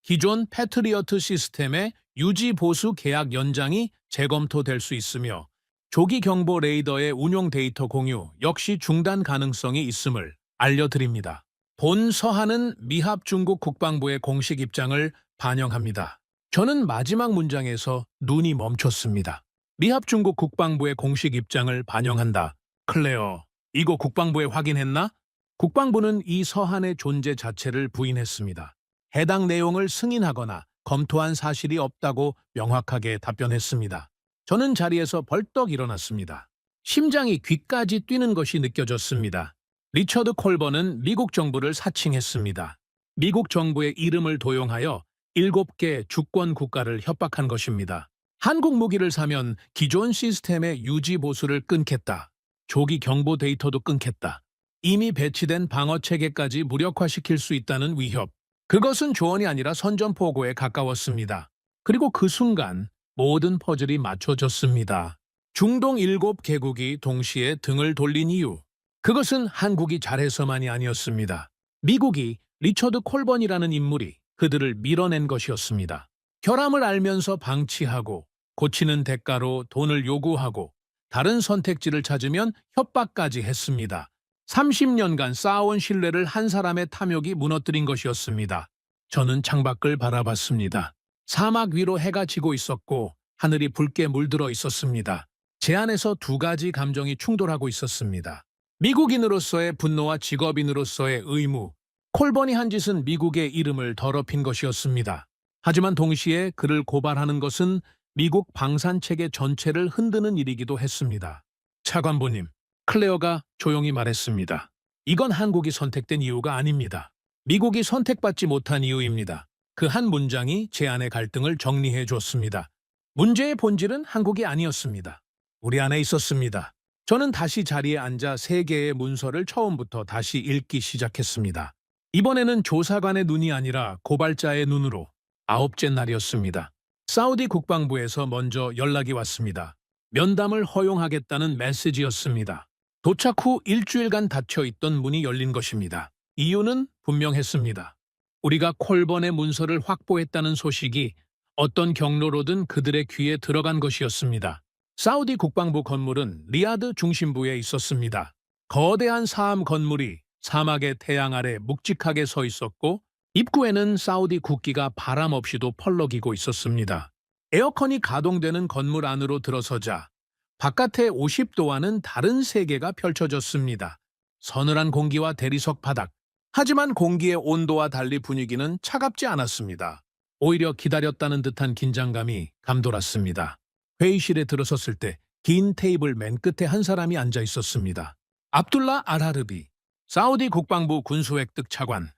A: 기존 패트리어트 시스템의 유지 보수 계약 연장이 재검토될 수 있으며 조기 경보 레이더의 운용 데이터 공유 역시 중단 가능성이 있음을 알려드립니다. 본 서한은 미합 중국 국방부의 공식 입장을 반영합니다. 저는 마지막 문장에서 눈이 멈췄습니다. 미합 중국 국방부의 공식 입장을 반영한다. 클레어, 이거 국방부에 확인했나? 국방부는 이 서한의 존재 자체를 부인했습니다. 해당 내용을 승인하거나 검토한 사실이 없다고 명확하게 답변했습니다. 저는 자리에서 벌떡 일어났습니다. 심장이 귀까지 뛰는 것이 느껴졌습니다. 리처드 콜번은 미국 정부를 사칭했습니다. 미국 정부의 이름을 도용하여 7개 주권 국가를 협박한 것입니다. 한국 무기를 사면 기존 시스템의 유지 보수를 끊겠다. 조기 경보 데이터도 끊겠다. 이미 배치된 방어 체계까지 무력화시킬 수 있다는 위협. 그것은 조언이 아니라 선전포고에 가까웠습니다. 그리고 그 순간 모든 퍼즐이 맞춰졌습니다. 중동 7개국이 동시에 등을 돌린 이유. 그것은 한국이 잘해서만이 아니었습니다. 미국이 리처드 콜번이라는 인물이 그들을 밀어낸 것이었습니다. 결함을 알면서 방치하고 고치는 대가로 돈을 요구하고 다른 선택지를 찾으면 협박까지 했습니다. 30년간 쌓아온 신뢰를 한 사람의 탐욕이 무너뜨린 것이었습니다. 저는 창밖을 바라봤습니다. 사막 위로 해가 지고 있었고 하늘이 붉게 물들어 있었습니다. 제 안에서 두 가지 감정이 충돌하고 있었습니다. 미국인으로서의 분노와 직업인으로서의 의무. 콜번이 한 짓은 미국의 이름을 더럽힌 것이었습니다. 하지만 동시에 그를 고발하는 것은 미국 방산체계 전체를 흔드는 일이기도 했습니다. 차관보님, 클레어가 조용히 말했습니다. 이건 한국이 선택된 이유가 아닙니다. 미국이 선택받지 못한 이유입니다. 그 한 문장이 제 안의 갈등을 정리해 줬습니다. 문제의 본질은 한국이 아니었습니다. 우리 안에 있었습니다. 저는 다시 자리에 앉아 3개의 문서를 처음부터 다시 읽기 시작했습니다. 이번에는 조사관의 눈이 아니라 고발자의 눈으로 9째 날이었습니다. 사우디 국방부에서 먼저 연락이 왔습니다. 면담을 허용하겠다는 메시지였습니다. 도착 후 일주일간 닫혀있던 문이 열린 것입니다. 이유는 분명했습니다. 우리가 콜번의 문서를 확보했다는 소식이 어떤 경로로든 그들의 귀에 들어간 것이었습니다. 사우디 국방부 건물은 리야드 중심부에 있었습니다. 거대한 사암 건물이 사막의 태양 아래 묵직하게 서 있었고 입구에는 사우디 국기가 바람 없이도 펄럭이고 있었습니다. 에어컨이 가동되는 건물 안으로 들어서자 바깥의 50도와는 다른 세계가 펼쳐졌습니다. 서늘한 공기와 대리석 바닥. 하지만 공기의 온도와 달리 분위기는 차갑지 않았습니다. 오히려 기다렸다는 듯한 긴장감이 감돌았습니다. 회의실에 들어섰을 때 긴 테이블 맨 끝에 한 사람이 앉아 있었습니다. 압둘라 알하르비, 사우디 국방부 군수획득 차관,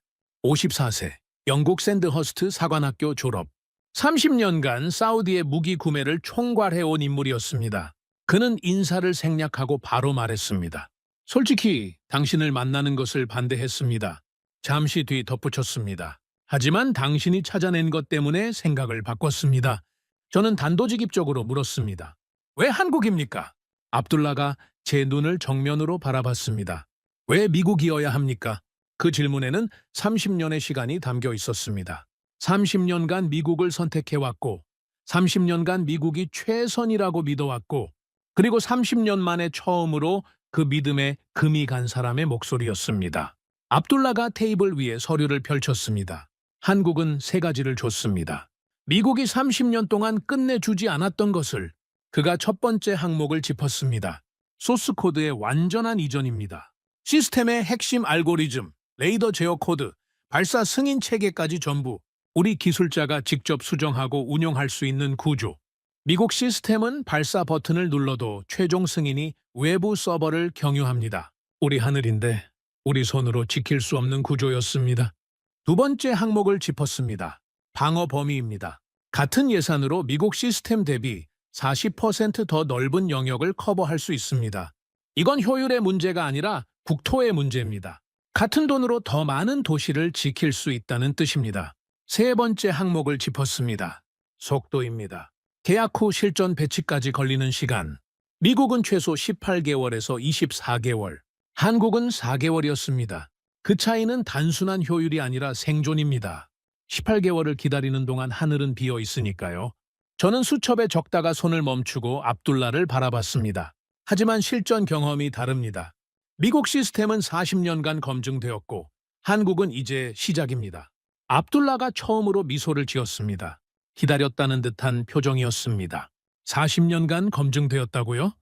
A: 54세, 영국 샌드허스트 사관학교 졸업, 30년간 사우디의 무기 구매를 총괄해온 인물이었습니다. 그는 인사를 생략하고 바로 말했습니다. 솔직히 당신을 만나는 것을 반대했습니다. 잠시 뒤 덧붙였습니다. 하지만 당신이 찾아낸 것 때문에 생각을 바꿨습니다. 저는 단도직입적으로 물었습니다. 왜 한국입니까? 압둘라가 제 눈을 정면으로 바라봤습니다. 왜 미국이어야 합니까? 그 질문에는 30년의 시간이 담겨 있었습니다. 30년간 미국을 선택해왔고 30년간 미국이 최선이라고 믿어왔고 그리고 30년 만에 처음으로 그 믿음에 금이 간 사람의 목소리였습니다. 압둘라가 테이블 위에 서류를 펼쳤습니다. 한국은 3가지를 줬습니다. 미국이 30년 동안 끝내주지 않았던 것을 그가 첫 번째 항목을 짚었습니다. 소스 코드의 완전한 이전입니다. 시스템의 핵심 알고리즘, 레이더 제어 코드, 발사 승인 체계까지 전부 우리 기술자가 직접 수정하고 운용할 수 있는 구조. 미국 시스템은 발사 버튼을 눌러도 최종 승인이 외부 서버를 경유합니다. 우리 하늘인데 우리 손으로 지킬 수 없는 구조였습니다. 두 번째 항목을 짚었습니다. 방어 범위입니다. 같은 예산으로 미국 시스템 대비 40% 더 넓은 영역을 커버할 수 있습니다. 이건 효율의 문제가 아니라 국토의 문제입니다. 같은 돈으로 더 많은 도시를 지킬 수 있다는 뜻입니다. 세 번째 항목을 짚었습니다. 속도입니다. 계약 후 실전 배치까지 걸리는 시간. 미국은 최소 18개월에서 24개월, 한국은 4개월이었습니다. 그 차이는 단순한 효율이 아니라 생존입니다. 18개월을 기다리는 동안 하늘은 비어 있으니까요. 저는 수첩에 적다가 손을 멈추고 압둘라를 바라봤습니다. 하지만 실전 경험이 다릅니다. 미국 시스템은 40년간 검증되었고 한국은 이제 시작입니다. 압둘라가 처음으로 미소를 지었습니다. 기다렸다는 듯한 표정이었습니다. 40년간 검증되었다고요?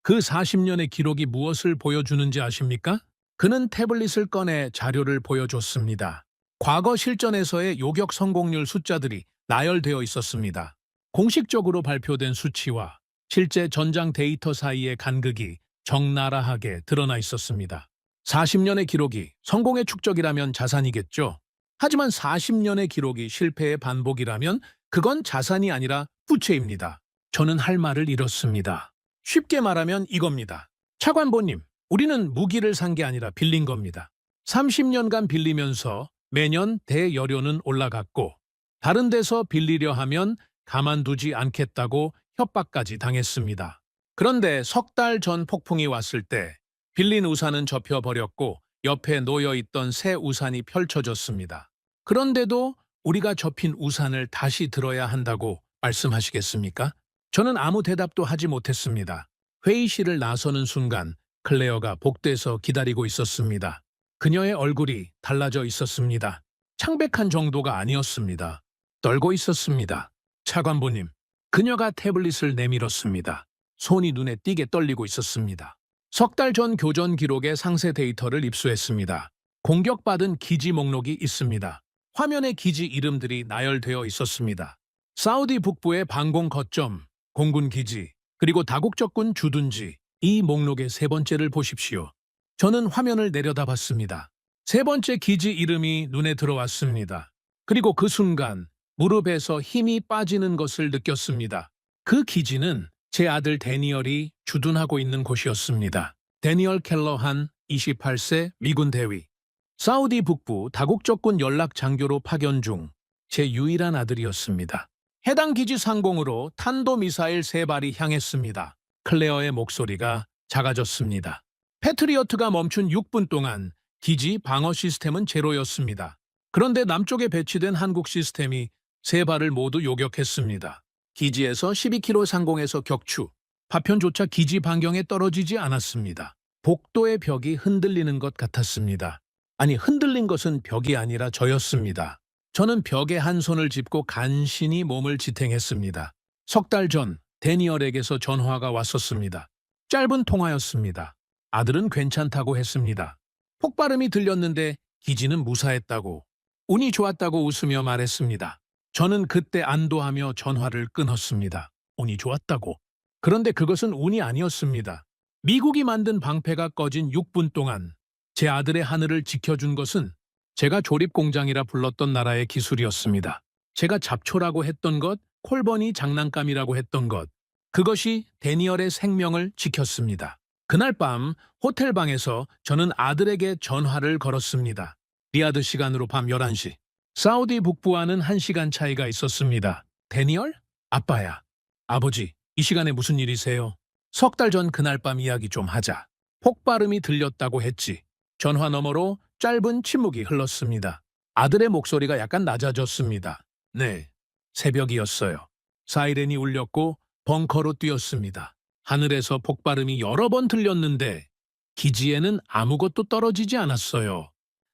A: 그 40년의 기록이 무엇을 보여주는지 아십니까? 그는 태블릿을 꺼내 자료를 보여줬습니다. 과거 실전에서의 요격 성공률 숫자들이 나열되어 있었습니다. 공식적으로 발표된 수치와 실제 전장 데이터 사이의 간극이 적나라하게 드러나 있었습니다. 40년의 기록이 성공의 축적이라면 자산이겠죠. 하지만 40년의 기록이 실패의 반복이라면 그건 자산이 아니라 부채입니다. 저는 할 말을 잃었습니다. 쉽게 말하면 이겁니다. 차관보님, 우리는 무기를 산 게 아니라 빌린 겁니다. 30년간 빌리면서 매년 대여료는 올라갔고 다른 데서 빌리려 하면 가만두지 않겠다고 협박까지 당했습니다. 그런데 석 달 전 폭풍이 왔을 때 빌린 우산은 접혀버렸고 옆에 놓여있던 새 우산이 펼쳐졌습니다. 그런데도 우리가 접힌 우산을 다시 들어야 한다고 말씀하시겠습니까? 저는 아무 대답도 하지 못했습니다. 회의실을 나서는 순간 클레어가 복도에서 기다리고 있었습니다. 그녀의 얼굴이 달라져 있었습니다. 창백한 정도가 아니었습니다. 떨고 있었습니다. 차관보님, 그녀가 태블릿을 내밀었습니다. 손이 눈에 띄게 떨리고 있었습니다. 석 달 전 교전 기록의 상세 데이터를 입수했습니다. 공격받은 기지 목록이 있습니다. 화면에 기지 이름들이 나열되어 있었습니다. 사우디 북부의 방공 거점, 공군 기지, 그리고 다국적군 주둔지, 이 목록의 세 번째를 보십시오. 저는 화면을 내려다봤습니다. 세 번째 기지 이름이 눈에 들어왔습니다. 그리고 그 순간 무릎에서 힘이 빠지는 것을 느꼈습니다. 그 기지는 제 아들 데니얼이 주둔하고 있는 곳이었습니다. 데니얼 켈러한 28세 미군 대위. 사우디 북부 다국적군 연락 장교로 파견 중 제 유일한 아들이었습니다. 해당 기지 상공으로 탄도미사일 3발이 향했습니다. 클레어의 목소리가 작아졌습니다. 패트리어트가 멈춘 6분 동안 기지 방어 시스템은 제로였습니다. 그런데 남쪽에 배치된 한국 시스템이 3발을 모두 요격했습니다. 기지에서 12km 상공에서 격추, 파편조차 기지 반경에 떨어지지 않았습니다. 복도의 벽이 흔들리는 것 같았습니다. 아니, 흔들린 것은 벽이 아니라 저였습니다. 저는 벽에 한 손을 짚고 간신히 몸을 지탱했습니다. 석 달 전 데니얼에게서 전화가 왔었습니다. 짧은 통화였습니다. 아들은 괜찮다고 했습니다. 폭발음이 들렸는데 기지는 무사했다고, 운이 좋았다고 웃으며 말했습니다. 저는 그때 안도하며 전화를 끊었습니다. 운이 좋았다고. 그런데 그것은 운이 아니었습니다. 미국이 만든 방패가 꺼진 6분 동안 제 아들의 하늘을 지켜준 것은 제가 조립공장이라 불렀던 나라의 기술이었습니다. 제가 잡초라고 했던 것, 콜번이 장난감이라고 했던 것, 그것이 데니얼의 생명을 지켰습니다. 그날 밤 호텔방에서 저는 아들에게 전화를 걸었습니다. 리야드 시간으로 밤 11시. 사우디 북부와는 1시간 차이가 있었습니다. 데니얼? 아빠야. 아버지, 이 시간에 무슨 일이세요? 석 달 전 그날 밤 이야기 좀 하자. 폭발음이 들렸다고 했지. 전화 너머로 짧은 침묵이 흘렀습니다. 아들의 목소리가 약간 낮아졌습니다. 네, 새벽이었어요. 사이렌이 울렸고 벙커로 뛰었습니다. 하늘에서 폭발음이 여러 번 들렸는데 기지에는 아무것도 떨어지지 않았어요.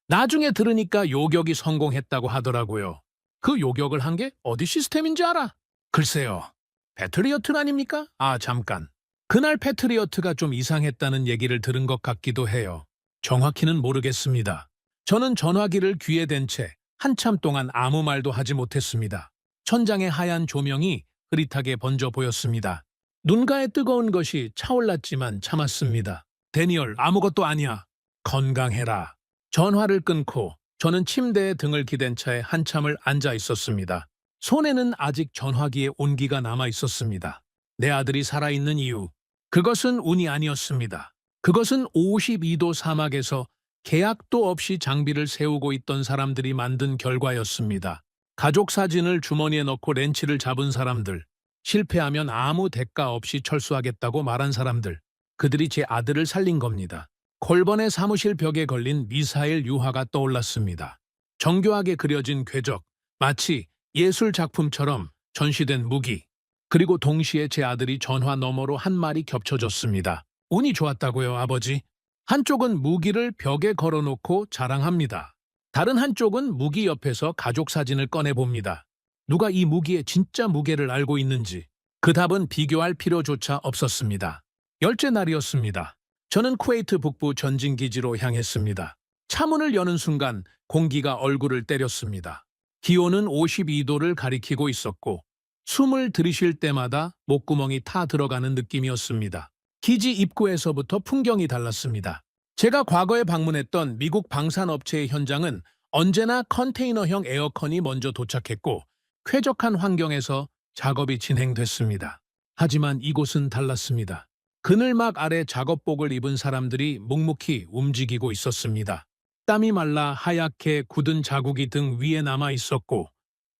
A: 나중에 들으니까 요격이 성공했다고 하더라고요. 그 요격을 한 게 어디 시스템인지 알아? 글쎄요. 패트리어트 아닙니까? 아, 잠깐. 그날 패트리어트가 좀 이상했다는 얘기를 들은 것 같기도 해요. 정확히는 모르겠습니다. 저는 전화기를 귀에 댄 채 한참 동안 아무 말도 하지 못했습니다. 천장의 하얀 조명이 흐릿하게 번져 보였습니다. 눈가에 뜨거운 것이 차올랐지만 참았습니다. 데니얼, 아무것도 아니야. 건강해라. 전화를 끊고 저는 침대에 등을 기댄 채 한참을 앉아 있었습니다. 손에는 아직 전화기의 온기가 남아 있었습니다. 내 아들이 살아있는 이유, 그것은 운이 아니었습니다. 그것은 52도 사막에서 계약도 없이 장비를 세우고 있던 사람들이 만든 결과였습니다. 가족 사진을 주머니에 넣고 렌치를 잡은 사람들, 실패하면 아무 대가 없이 철수하겠다고 말한 사람들, 그들이 제 아들을 살린 겁니다. 콜번의 사무실 벽에 걸린 미사일 유화가 떠올랐습니다. 정교하게 그려진 궤적, 마치 예술 작품처럼 전시된 무기, 그리고 동시에 제 아들이 전화 너머로 한 말이 겹쳐졌습니다. 운이 좋았다고요, 아버지. 한쪽은 무기를 벽에 걸어놓고 자랑합니다. 다른 한쪽은 무기 옆에서 가족 사진을 꺼내봅니다. 누가 이 무기의 진짜 무게를 알고 있는지 그 답은 비교할 필요조차 없었습니다. 열째 날이었습니다. 저는 쿠웨이트 북부 전진기지로 향했습니다. 차문을 여는 순간 공기가 얼굴을 때렸습니다. 기온은 52도를 가리키고 있었고 숨을 들이쉴 때마다 목구멍이 타 들어가는 느낌이었습니다. 기지 입구에서부터 풍경이 달랐습니다. 제가 과거에 방문했던 미국 방산업체의 현장은 언제나 컨테이너형 에어컨이 먼저 도착했고 쾌적한 환경에서 작업이 진행됐습니다. 하지만 이곳은 달랐습니다. 그늘막 아래 작업복을 입은 사람들이 묵묵히 움직이고 있었습니다. 땀이 말라 하얗게 굳은 자국이 등 위에 남아 있었고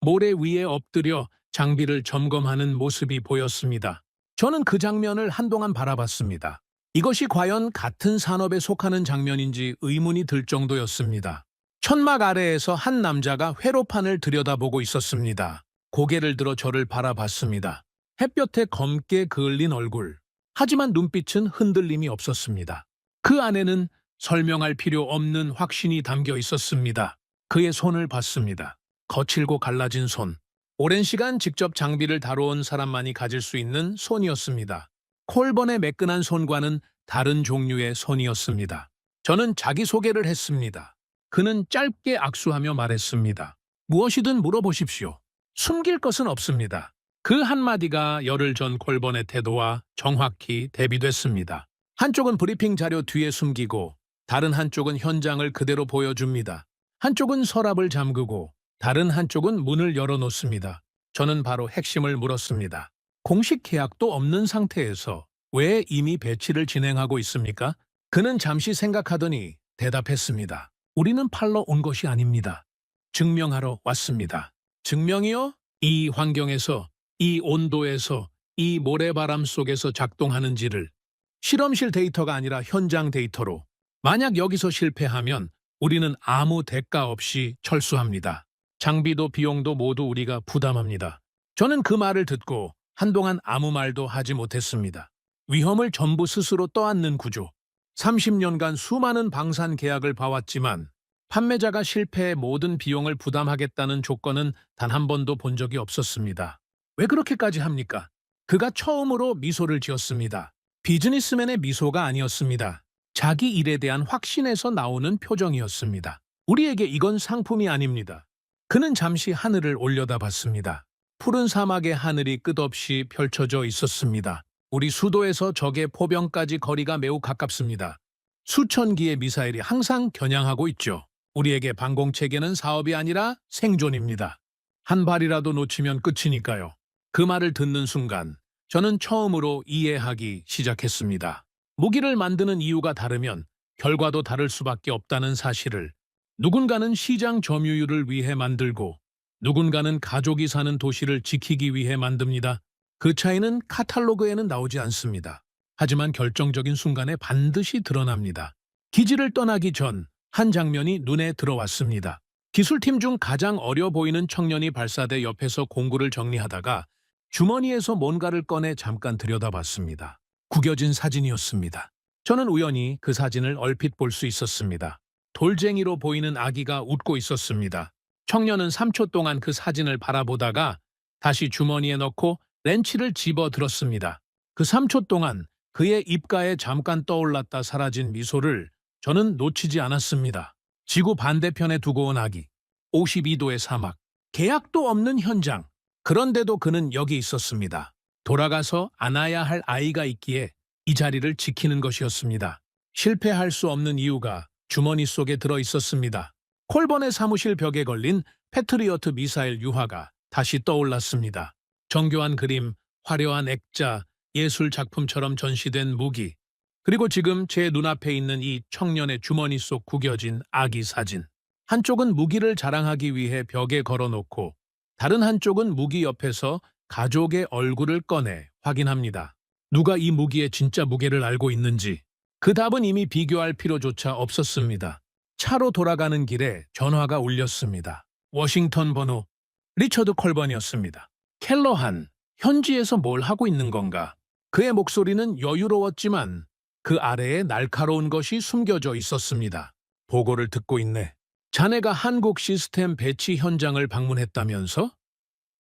A: 모래 위에 엎드려 장비를 점검하는 모습이 보였습니다. 저는 그 장면을 한동안 바라봤습니다. 이것이 과연 같은 산업에 속하는 장면인지 의문이 들 정도였습니다. 천막 아래에서 한 남자가 회로판을 들여다보고 있었습니다. 고개를 들어 저를 바라봤습니다. 햇볕에 검게 그을린 얼굴. 하지만 눈빛은 흔들림이 없었습니다. 그 안에는 설명할 필요 없는 확신이 담겨 있었습니다. 그의 손을 봤습니다. 거칠고 갈라진 손. 오랜 시간 직접 장비를 다뤄온 사람만이 가질 수 있는 손이었습니다. 콜번의 매끈한 손과는 다른 종류의 손이었습니다. 저는 자기소개를 했습니다. 그는 짧게 악수하며 말했습니다. 무엇이든 물어보십시오. 숨길 것은 없습니다. 그 한마디가 열흘 전 콜번의 태도와 정확히 대비됐습니다. 한쪽은 브리핑 자료 뒤에 숨기고 다른 한쪽은 현장을 그대로 보여줍니다. 한쪽은 서랍을 잠그고 다른 한쪽은 문을 열어놓습니다. 저는 바로 핵심을 물었습니다. 공식 계약도 없는 상태에서 왜 이미 배치를 진행하고 있습니까? 그는 잠시 생각하더니 대답했습니다. 우리는 팔러 온 것이 아닙니다. 증명하러 왔습니다. 증명이요? 이 환경에서, 이 온도에서, 이 모래바람 속에서 작동하는지를 실험실 데이터가 아니라 현장 데이터로 만약 여기서 실패하면 우리는 아무 대가 없이 철수합니다. 장비도 비용도 모두 우리가 부담합니다. 저는 그 말을 듣고 한동안 아무 말도 하지 못했습니다. 위험을 전부 스스로 떠안는 구조. 30년간 수많은 방산 계약을 봐왔지만 판매자가 실패해 모든 비용을 부담하겠다는 조건은 단 한 번도 본 적이 없었습니다. 왜 그렇게까지 합니까? 그가 처음으로 미소를 지었습니다. 비즈니스맨의 미소가 아니었습니다. 자기 일에 대한 확신에서 나오는 표정이었습니다. 우리에게 이건 상품이 아닙니다. 그는 잠시 하늘을 올려다봤습니다. 푸른 사막의 하늘이 끝없이 펼쳐져 있었습니다. 우리 수도에서 적의 포병까지 거리가 매우 가깝습니다. 수천 기의 미사일이 항상 겨냥하고 있죠. 우리에게 방공체계는 사업이 아니라 생존입니다. 한 발이라도 놓치면 끝이니까요. 그 말을 듣는 순간 저는 처음으로 이해하기 시작했습니다. 무기를 만드는 이유가 다르면 결과도 다를 수밖에 없다는 사실을. 누군가는 시장 점유율을 위해 만들고 누군가는 가족이 사는 도시를 지키기 위해 만듭니다. 그 차이는 카탈로그에는 나오지 않습니다. 하지만 결정적인 순간에 반드시 드러납니다. 기지를 떠나기 전 한 장면이 눈에 들어왔습니다. 기술팀 중 가장 어려 보이는 청년이 발사대 옆에서 공구를 정리하다가 주머니에서 뭔가를 꺼내 잠깐 들여다봤습니다. 구겨진 사진이었습니다. 저는 우연히 그 사진을 얼핏 볼 수 있었습니다. 돌쟁이로 보이는 아기가 웃고 있었습니다. 청년은 3초 동안 그 사진을 바라보다가 다시 주머니에 넣고 렌치를 집어 들었습니다. 그 3초 동안 그의 입가에 잠깐 떠올랐다 사라진 미소를 저는 놓치지 않았습니다. 지구 반대편에 두고 온 아기, 52도의 사막, 계약도 없는 현장. 그런데도 그는 여기 있었습니다. 돌아가서 안아야 할 아이가 있기에 이 자리를 지키는 것이었습니다. 실패할 수 없는 이유가 주머니 속에 들어 있었습니다. 콜번의 사무실 벽에 걸린 패트리어트 미사일 유화가 다시 떠올랐습니다. 정교한 그림, 화려한 액자, 예술 작품처럼 전시된 무기. 그리고 지금 제 눈앞에 있는 이 청년의 주머니 속 구겨진 아기 사진. 한쪽은 무기를 자랑하기 위해 벽에 걸어놓고 다른 한쪽은 무기 옆에서 가족의 얼굴을 꺼내 확인합니다. 누가 이 무기의 진짜 무게를 알고 있는지 그 답은 이미 비교할 필요조차 없었습니다. 차로 돌아가는 길에 전화가 울렸습니다. 워싱턴 번호 리처드 콜번이었습니다. 켈러한, 현지에서 뭘 하고 있는 건가? 그의 목소리는 여유로웠지만 그 아래에 날카로운 것이 숨겨져 있었습니다. 보고를 듣고 있네. 자네가 한국 시스템 배치 현장을 방문했다면서?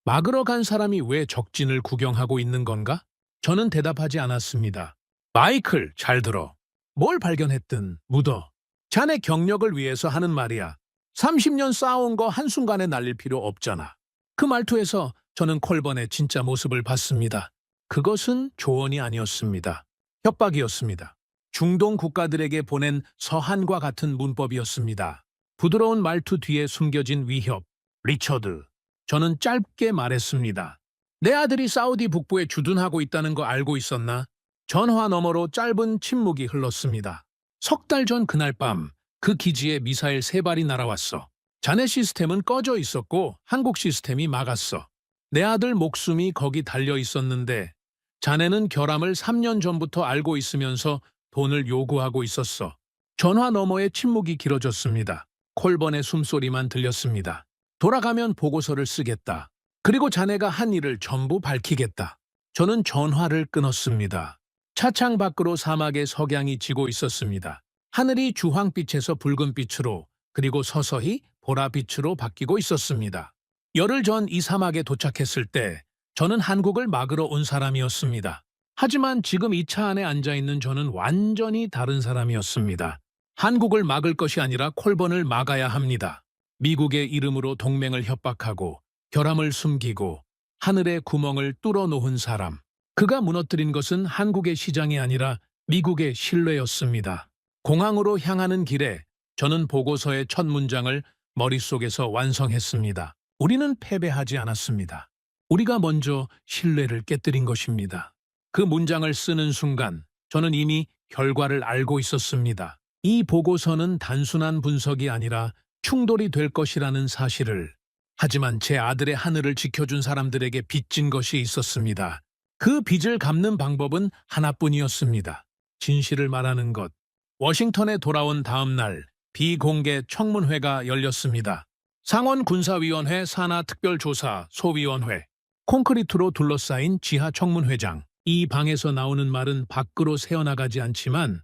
A: 막으러 간 사람이 왜 적진을 구경하고 있는 건가? 저는 대답하지 않았습니다. 마이클, 잘 들어. 뭘 발견했든 묻어. 자네 경력을 위해서 하는 말이야. 30년 쌓아온 거 한순간에 날릴 필요 없잖아. 그 말투에서 저는 콜번의 진짜 모습을 봤습니다. 그것은 조언이 아니었습니다. 협박이었습니다. 중동 국가들에게 보낸 서한과 같은 문법이었습니다. 부드러운 말투 뒤에 숨겨진 위협. 리처드, 저는 짧게 말했습니다. 내 아들이 사우디 북부에 주둔하고 있다는 거 알고 있었나? 전화 너머로 짧은 침묵이 흘렀습니다. 석 달 전 그날 밤 그 기지에 미사일 3발이 날아왔어. 자네 시스템은 꺼져 있었고 한국 시스템이 막았어. 내 아들 목숨이 거기 달려 있었는데 자네는 결함을 3년 전부터 알고 있으면서 돈을 요구하고 있었어. 전화 너머의 침묵이 길어졌습니다. 콜번의 숨소리만 들렸습니다. 돌아가면 보고서를 쓰겠다. 그리고 자네가 한 일을 전부 밝히겠다. 저는 전화를 끊었습니다. 차창 밖으로 사막의 석양이 지고 있었습니다. 하늘이 주황빛에서 붉은빛으로 그리고 서서히 보라빛으로 바뀌고 있었습니다. 열흘 전 이 사막에 도착했을 때 저는 한국을 막으러 온 사람이었습니다. 하지만 지금 이 차 안에 앉아있는 저는 완전히 다른 사람이었습니다. 한국을 막을 것이 아니라 콜번을 막아야 합니다. 미국의 이름으로 동맹을 협박하고 결함을 숨기고 하늘의 구멍을 뚫어놓은 사람. 그가 무너뜨린 것은 한국의 시장이 아니라 미국의 신뢰였습니다. 공항으로 향하는 길에 저는 보고서의 첫 문장을 머릿속에서 완성했습니다. 우리는 패배하지 않았습니다. 우리가 먼저 신뢰를 깨뜨린 것입니다. 그 문장을 쓰는 순간 저는 이미 결과를 알고 있었습니다. 이 보고서는 단순한 분석이 아니라 충돌이 될 것이라는 사실을. 하지만 제 아들의 하늘을 지켜준 사람들에게 빚진 것이 있었습니다. 그 빚을 갚는 방법은 하나뿐이었습니다. 진실을 말하는 것. 워싱턴에 돌아온 다음 날 비공개 청문회가 열렸습니다. 상원군사위원회 산하특별조사 소위원회. 콘크리트로 둘러싸인 지하 청문회장. 이 방에서 나오는 말은 밖으로 새어나가지 않지만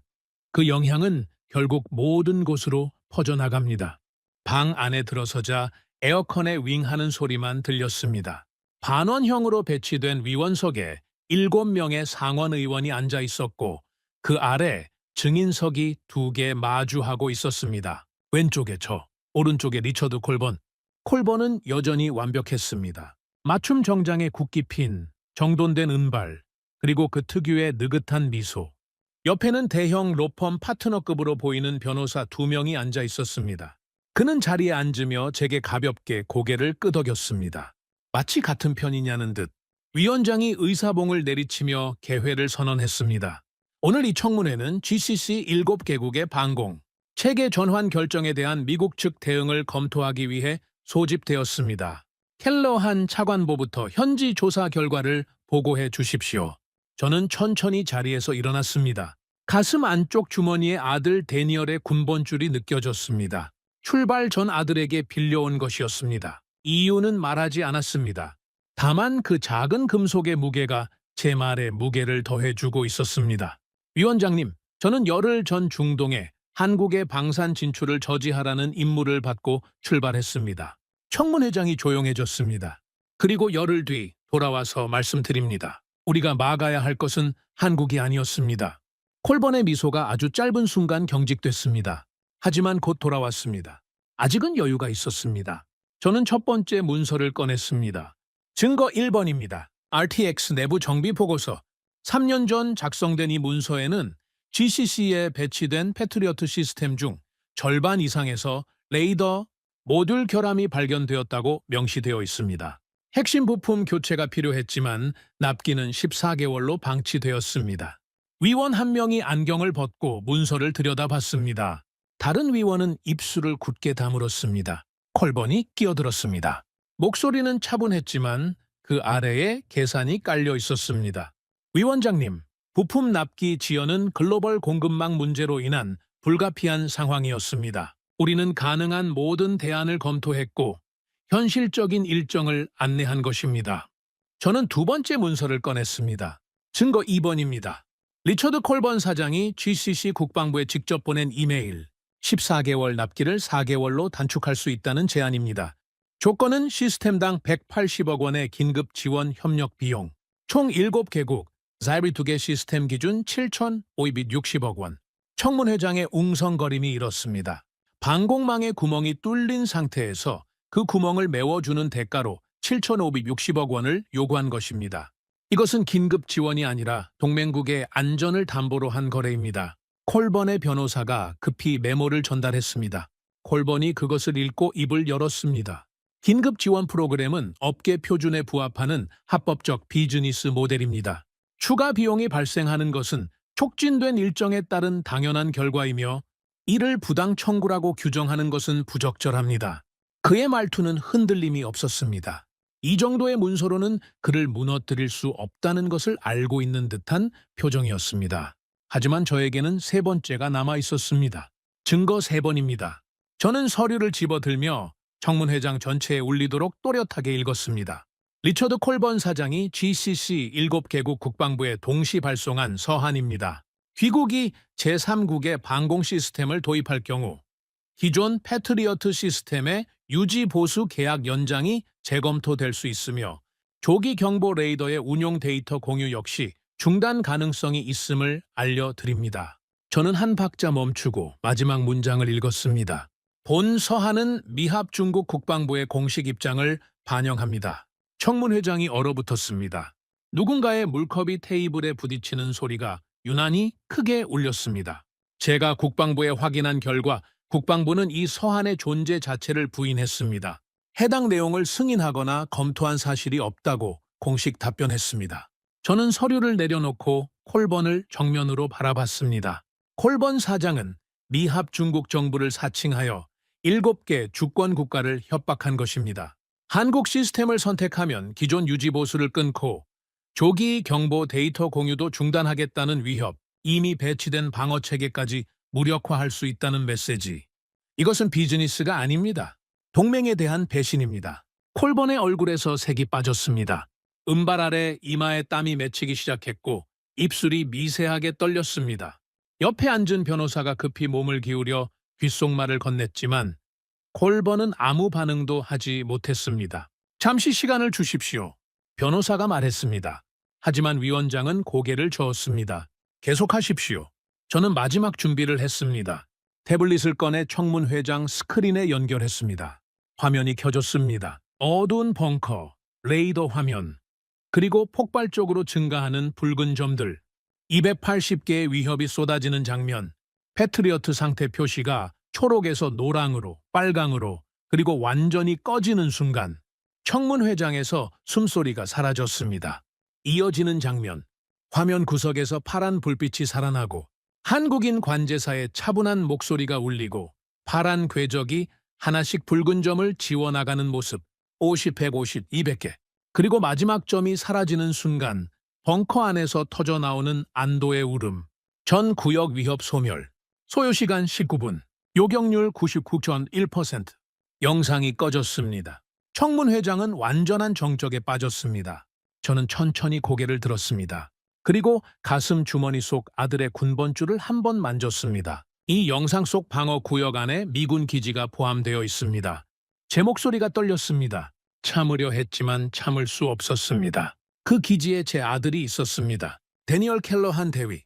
A: 그 영향은 결국 모든 곳으로 퍼져나갑니다. 방 안에 들어서자 에어컨에 윙하는 소리만 들렸습니다. 반원형으로 배치된 위원석에 7명의 상원의원이 앉아 있었고 그 아래 증인석이 2개 마주하고 있었습니다. 왼쪽에 저, 오른쪽에 리처드 콜번. 콜번은 여전히 완벽했습니다. 맞춤 정장에 굳게 핀 정돈된 은발, 그리고 그 특유의 느긋한 미소. 옆에는 대형 로펌 파트너급으로 보이는 변호사 2명이 앉아 있었습니다. 그는 자리에 앉으며 제게 가볍게 고개를 끄덕였습니다. 마치 같은 편이냐는 듯. 위원장이 의사봉을 내리치며 개회를 선언했습니다. 오늘 이 청문회는 GCC 7개국의 반공, 체계 전환 결정에 대한 미국 측 대응을 검토하기 위해 소집되었습니다. 켈러한 차관보부터 현지 조사 결과를 보고해 주십시오. 저는 천천히 자리에서 일어났습니다. 가슴 안쪽 주머니에 아들 데니얼의 군번줄이 느껴졌습니다. 출발 전 아들에게 빌려온 것이었습니다. 이유는 말하지 않았습니다. 다만 그 작은 금속의 무게가 제 말에 무게를 더해주고 있었습니다. 위원장님, 저는 열흘 전 중동에 한국의 방산 진출을 저지하라는 임무를 받고 출발했습니다. 청문회장이 조용해졌습니다. 그리고 열흘 뒤 돌아와서 말씀드립니다. 우리가 막아야 할 것은 한국이 아니었습니다. 콜번의 미소가 아주 짧은 순간 경직됐습니다. 하지만 곧 돌아왔습니다. 아직은 여유가 있었습니다. 저는 첫 번째 문서를 꺼냈습니다. 증거 1번입니다. RTX 내부 정비 보고서. 3년 전 작성된 이 문서에는 GCC에 배치된 패트리어트 시스템 중 절반 이상에서 레이더, 모듈 결함이 발견되었다고 명시되어 있습니다. 핵심 부품 교체가 필요했지만 납기는 14개월로 방치되었습니다. 위원 한 명이 안경을 벗고 문서를 들여다봤습니다. 다른 위원은 입술을 굳게 다물었습니다. 콜번이 끼어들었습니다. 목소리는 차분했지만 그 아래에 계산이 깔려 있었습니다. 위원장님, 부품 납기 지연은 글로벌 공급망 문제로 인한 불가피한 상황이었습니다. 우리는 가능한 모든 대안을 검토했고 현실적인 일정을 안내한 것입니다. 저는 두 번째 문서를 꺼냈습니다. 증거 2번입니다. 리처드 콜번 사장이 GCC 국방부에 직접 보낸 이메일. 14개월 납기를 4개월로 단축할 수 있다는 제안입니다. 조건은 시스템당 180억 원의 긴급 지원 협력 비용, 총 7개국, 자이리 2개 시스템 기준 7,560억 원. 청문회장의 웅성거림이 이렇습니다. 방공망의 구멍이 뚫린 상태에서 그 구멍을 메워주는 대가로 7,560억 원을 요구한 것입니다. 이것은 긴급 지원이 아니라 동맹국의 안전을 담보로 한 거래입니다. 콜번의 변호사가 급히 메모를 전달했습니다. 콜번이 그것을 읽고 입을 열었습니다. 긴급 지원 프로그램은 업계 표준에 부합하는 합법적 비즈니스 모델입니다. 추가 비용이 발생하는 것은 촉진된 일정에 따른 당연한 결과이며 이를 부당 청구라고 규정하는 것은 부적절합니다. 그의 말투는 흔들림이 없었습니다. 이 정도의 문서로는 그를 무너뜨릴 수 없다는 것을 알고 있는 듯한 표정이었습니다. 하지만 저에게는 세 번째가 남아 있었습니다. 증거 3번입니다. 저는 서류를 집어들며 청문회장 전체에 울리도록 또렷하게 읽었습니다. 리처드 콜번 사장이 GCC 7개국 국방부에 동시 발송한 서한입니다. 귀국이 제3국의 방공 시스템을 도입할 경우 기존 패트리어트 시스템의 유지 보수 계약 연장이 재검토될 수 있으며 조기 경보 레이더의 운용 데이터 공유 역시 중단 가능성이 있음을 알려드립니다. 저는 한 박자 멈추고 마지막 문장을 읽었습니다. 본 서한은 미합 중국 국방부의 공식 입장을 반영합니다. 청문회장이 얼어붙었습니다. 누군가의 물컵이 테이블에 부딪히는 소리가 유난히 크게 울렸습니다. 제가 국방부에 확인한 결과 국방부는 이 서한의 존재 자체를 부인했습니다. 해당 내용을 승인하거나 검토한 사실이 없다고 공식 답변했습니다. 저는 서류를 내려놓고 콜번을 정면으로 바라봤습니다. 콜번 사장은 미합 중국 정부를 사칭하여 7개 주권 국가를 협박한 것입니다. 한국 시스템을 선택하면 기존 유지 보수를 끊고 조기 경보 데이터 공유도 중단하겠다는 위협, 이미 배치된 방어 체계까지 무력화할 수 있다는 메시지. 이것은 비즈니스가 아닙니다. 동맹에 대한 배신입니다. 콜번의 얼굴에서 색이 빠졌습니다. 은발 아래 이마에 땀이 맺히기 시작했고 입술이 미세하게 떨렸습니다. 옆에 앉은 변호사가 급히 몸을 기울여 귓속말을 건넸지만 콜번은 아무 반응도 하지 못했습니다. 잠시 시간을 주십시오. 변호사가 말했습니다. 하지만 위원장은 고개를 저었습니다. 계속하십시오. 저는 마지막 준비를 했습니다. 태블릿을 꺼내 청문회장 스크린에 연결했습니다. 화면이 켜졌습니다. 어두운 벙커, 레이더 화면, 그리고 폭발적으로 증가하는 붉은 점들, 280개의 위협이 쏟아지는 장면, 패트리어트 상태 표시가 초록에서 노랑으로, 빨강으로, 그리고 완전히 꺼지는 순간 청문회장에서 숨소리가 사라졌습니다. 이어지는 장면, 화면 구석에서 파란 불빛이 살아나고 한국인 관제사의 차분한 목소리가 울리고 파란 궤적이 하나씩 붉은 점을 지워나가는 모습, 50, 150, 200개. 그리고 마지막 점이 사라지는 순간 벙커 안에서 터져나오는 안도의 울음, 전 구역 위협 소멸, 소요시간 19분, 요격률 99.1%. 영상이 꺼졌습니다. 청문회장은 완전한 정적에 빠졌습니다. 저는 천천히 고개를 들었습니다. 그리고 가슴 주머니 속 아들의 군번줄을 한 번 만졌습니다. 이 영상 속 방어 구역 안에 미군 기지가 포함되어 있습니다. 제 목소리가 떨렸습니다. 참으려 했지만 참을 수 없었습니다. 그 기지에 제 아들이 있었습니다. 데니얼 켈러한 대위.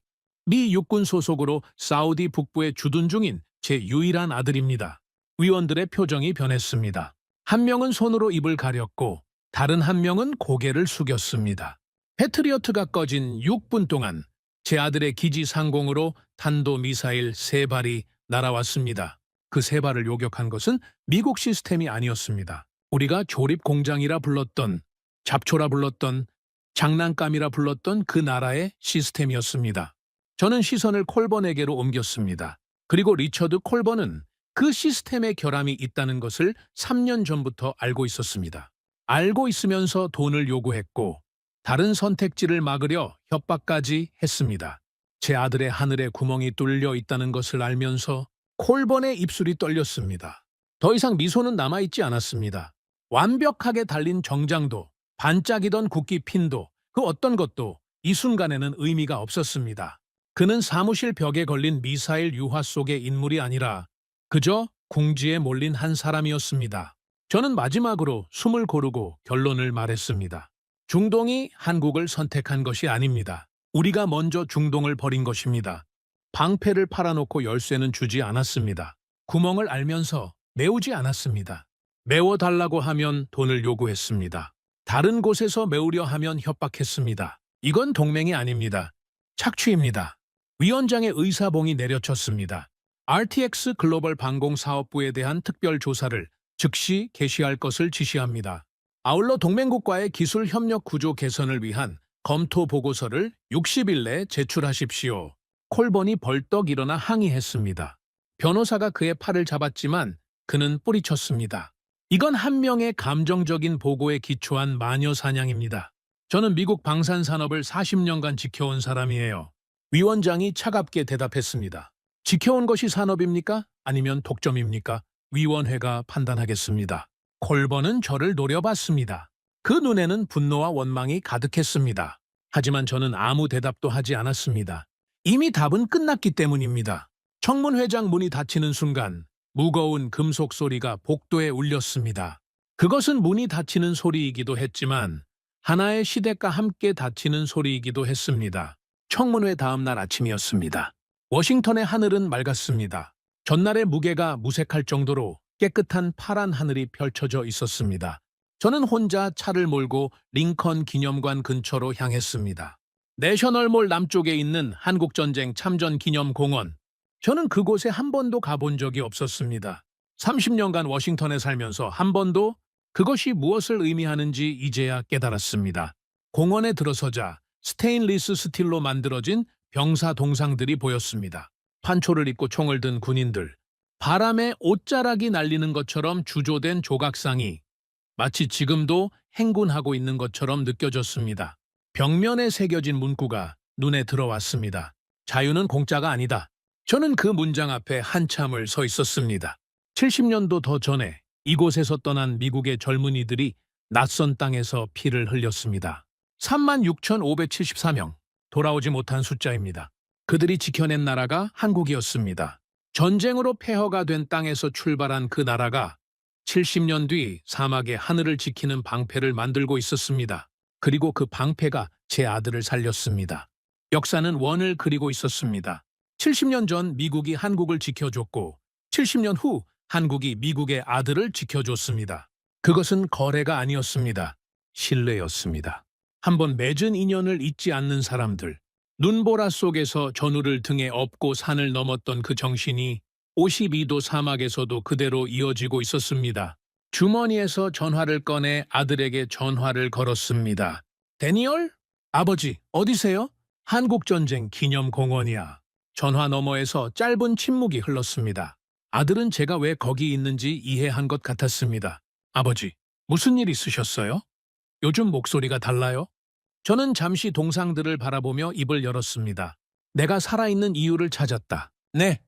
A: 미 육군 소속으로 사우디 북부에 주둔 중인 제 유일한 아들입니다. 위원들의 표정이 변했습니다. 한 명은 손으로 입을 가렸고 다른 한 명은 고개를 숙였습니다. 패트리어트가 꺼진 6분 동안 제 아들의 기지 상공으로 탄도미사일 3발이 날아왔습니다. 그 3발을 요격한 것은 미국 시스템이 아니었습니다. 우리가 조립 공장이라 불렀던, 잡초라 불렀던, 장난감이라 불렀던 그 나라의 시스템이었습니다. 저는 시선을 콜번에게로 옮겼습니다. 그리고 리처드 콜번은 그 시스템에 결함이 있다는 것을 3년 전부터 알고 있었습니다. 알고 있으면서 돈을 요구했고 다른 선택지를 막으려 협박까지 했습니다. 제 아들의 하늘에 구멍이 뚫려 있다는 것을 알면서 콜번의 입술이 떨렸습니다. 더 이상 미소는 남아있지 않았습니다. 완벽하게 달린 정장도 반짝이던 국기 핀도 그 어떤 것도 이 순간에는 의미가 없었습니다. 그는 사무실 벽에 걸린 미사일 유화 속의 인물이 아니라 그저 궁지에 몰린 한 사람이었습니다. 저는 마지막으로 숨을 고르고 결론을 말했습니다. 중동이 한국을 선택한 것이 아닙니다. 우리가 먼저 중동을 버린 것입니다. 방패를 팔아놓고 열쇠는 주지 않았습니다. 구멍을 알면서 메우지 않았습니다. 메워달라고 하면 돈을 요구했습니다. 다른 곳에서 메우려 하면 협박했습니다. 이건 동맹이 아닙니다. 착취입니다. 위원장의 의사봉이 내려쳤습니다. RTX 글로벌 방공사업부에 대한 특별 조사를 즉시 개시할 것을 지시합니다. 아울러 동맹국과의 기술 협력 구조 개선을 위한 검토 보고서를 60일 내에 제출하십시오. 콜번이 벌떡 일어나 항의했습니다. 변호사가 그의 팔을 잡았지만 그는 뿌리쳤습니다. 이건 한 명의 감정적인 보고에 기초한 마녀 사냥입니다. 저는 미국 방산산업을 40년간 지켜온 사람이에요. 위원장이 차갑게 대답했습니다. 지켜온 것이 산업입니까? 아니면 독점입니까? 위원회가 판단하겠습니다. 콜번은 저를 노려봤습니다. 그 눈에는 분노와 원망이 가득했습니다. 하지만 저는 아무 대답도 하지 않았습니다. 이미 답은 끝났기 때문입니다. 청문회장 문이 닫히는 순간 무거운 금속 소리가 복도에 울렸습니다. 그것은 문이 닫히는 소리이기도 했지만 하나의 시대가 함께 닫히는 소리이기도 했습니다. 청문회 다음 날 아침이었습니다. 워싱턴의 하늘은 맑았습니다. 전날의 무게가 무색할 정도로 깨끗한 파란 하늘이 펼쳐져 있었습니다. 저는 혼자 차를 몰고 링컨 기념관 근처로 향했습니다. 내셔널몰 남쪽에 있는 한국전쟁 참전기념공원. 저는 그곳에 한 번도 가본 적이 없었습니다. 30년간 워싱턴에 살면서 한 번도 그것이 무엇을 의미하는지 이제야 깨달았습니다. 공원에 들어서자 스테인리스 스틸로 만들어진 병사 동상들이 보였습니다. 판초를 입고 총을 든 군인들, 바람에 옷자락이 날리는 것처럼 주조된 조각상이 마치 지금도 행군하고 있는 것처럼 느껴졌습니다. 벽면에 새겨진 문구가 눈에 들어왔습니다. 자유는 공짜가 아니다. 저는 그 문장 앞에 한참을 서 있었습니다. 70년도 더 전에 이곳에서 떠난 미국의 젊은이들이 낯선 땅에서 피를 흘렸습니다. 36,574명, 돌아오지 못한 숫자입니다. 그들이 지켜낸 나라가 한국이었습니다. 전쟁으로 폐허가 된 땅에서 출발한 그 나라가 70년 뒤 사막의 하늘을 지키는 방패를 만들고 있었습니다. 그리고 그 방패가 제 아들을 살렸습니다. 역사는 원을 그리고 있었습니다. 70년 전 미국이 한국을 지켜줬고 70년 후 한국이 미국의 아들을 지켜줬습니다. 그것은 거래가 아니었습니다. 신뢰였습니다. 한번 맺은 인연을 잊지 않는 사람들, 눈보라 속에서 전우를 등에 업고 산을 넘었던 그 정신이 52도 사막에서도 그대로 이어지고 있었습니다. 주머니에서 전화를 꺼내 아들에게 전화를 걸었습니다. 데니얼? 아버지, 어디세요? 한국전쟁 기념공원이야. 전화 너머에서 짧은 침묵이 흘렀습니다. 아들은 제가 왜 거기 있는지 이해한 것 같았습니다. 아버지, 무슨 일 있으셨어요? 요즘 목소리가 달라요? 저는 잠시 동상들을 바라보며 입을 열었습니다. 내가 살아있는 이유를 찾았다. 네.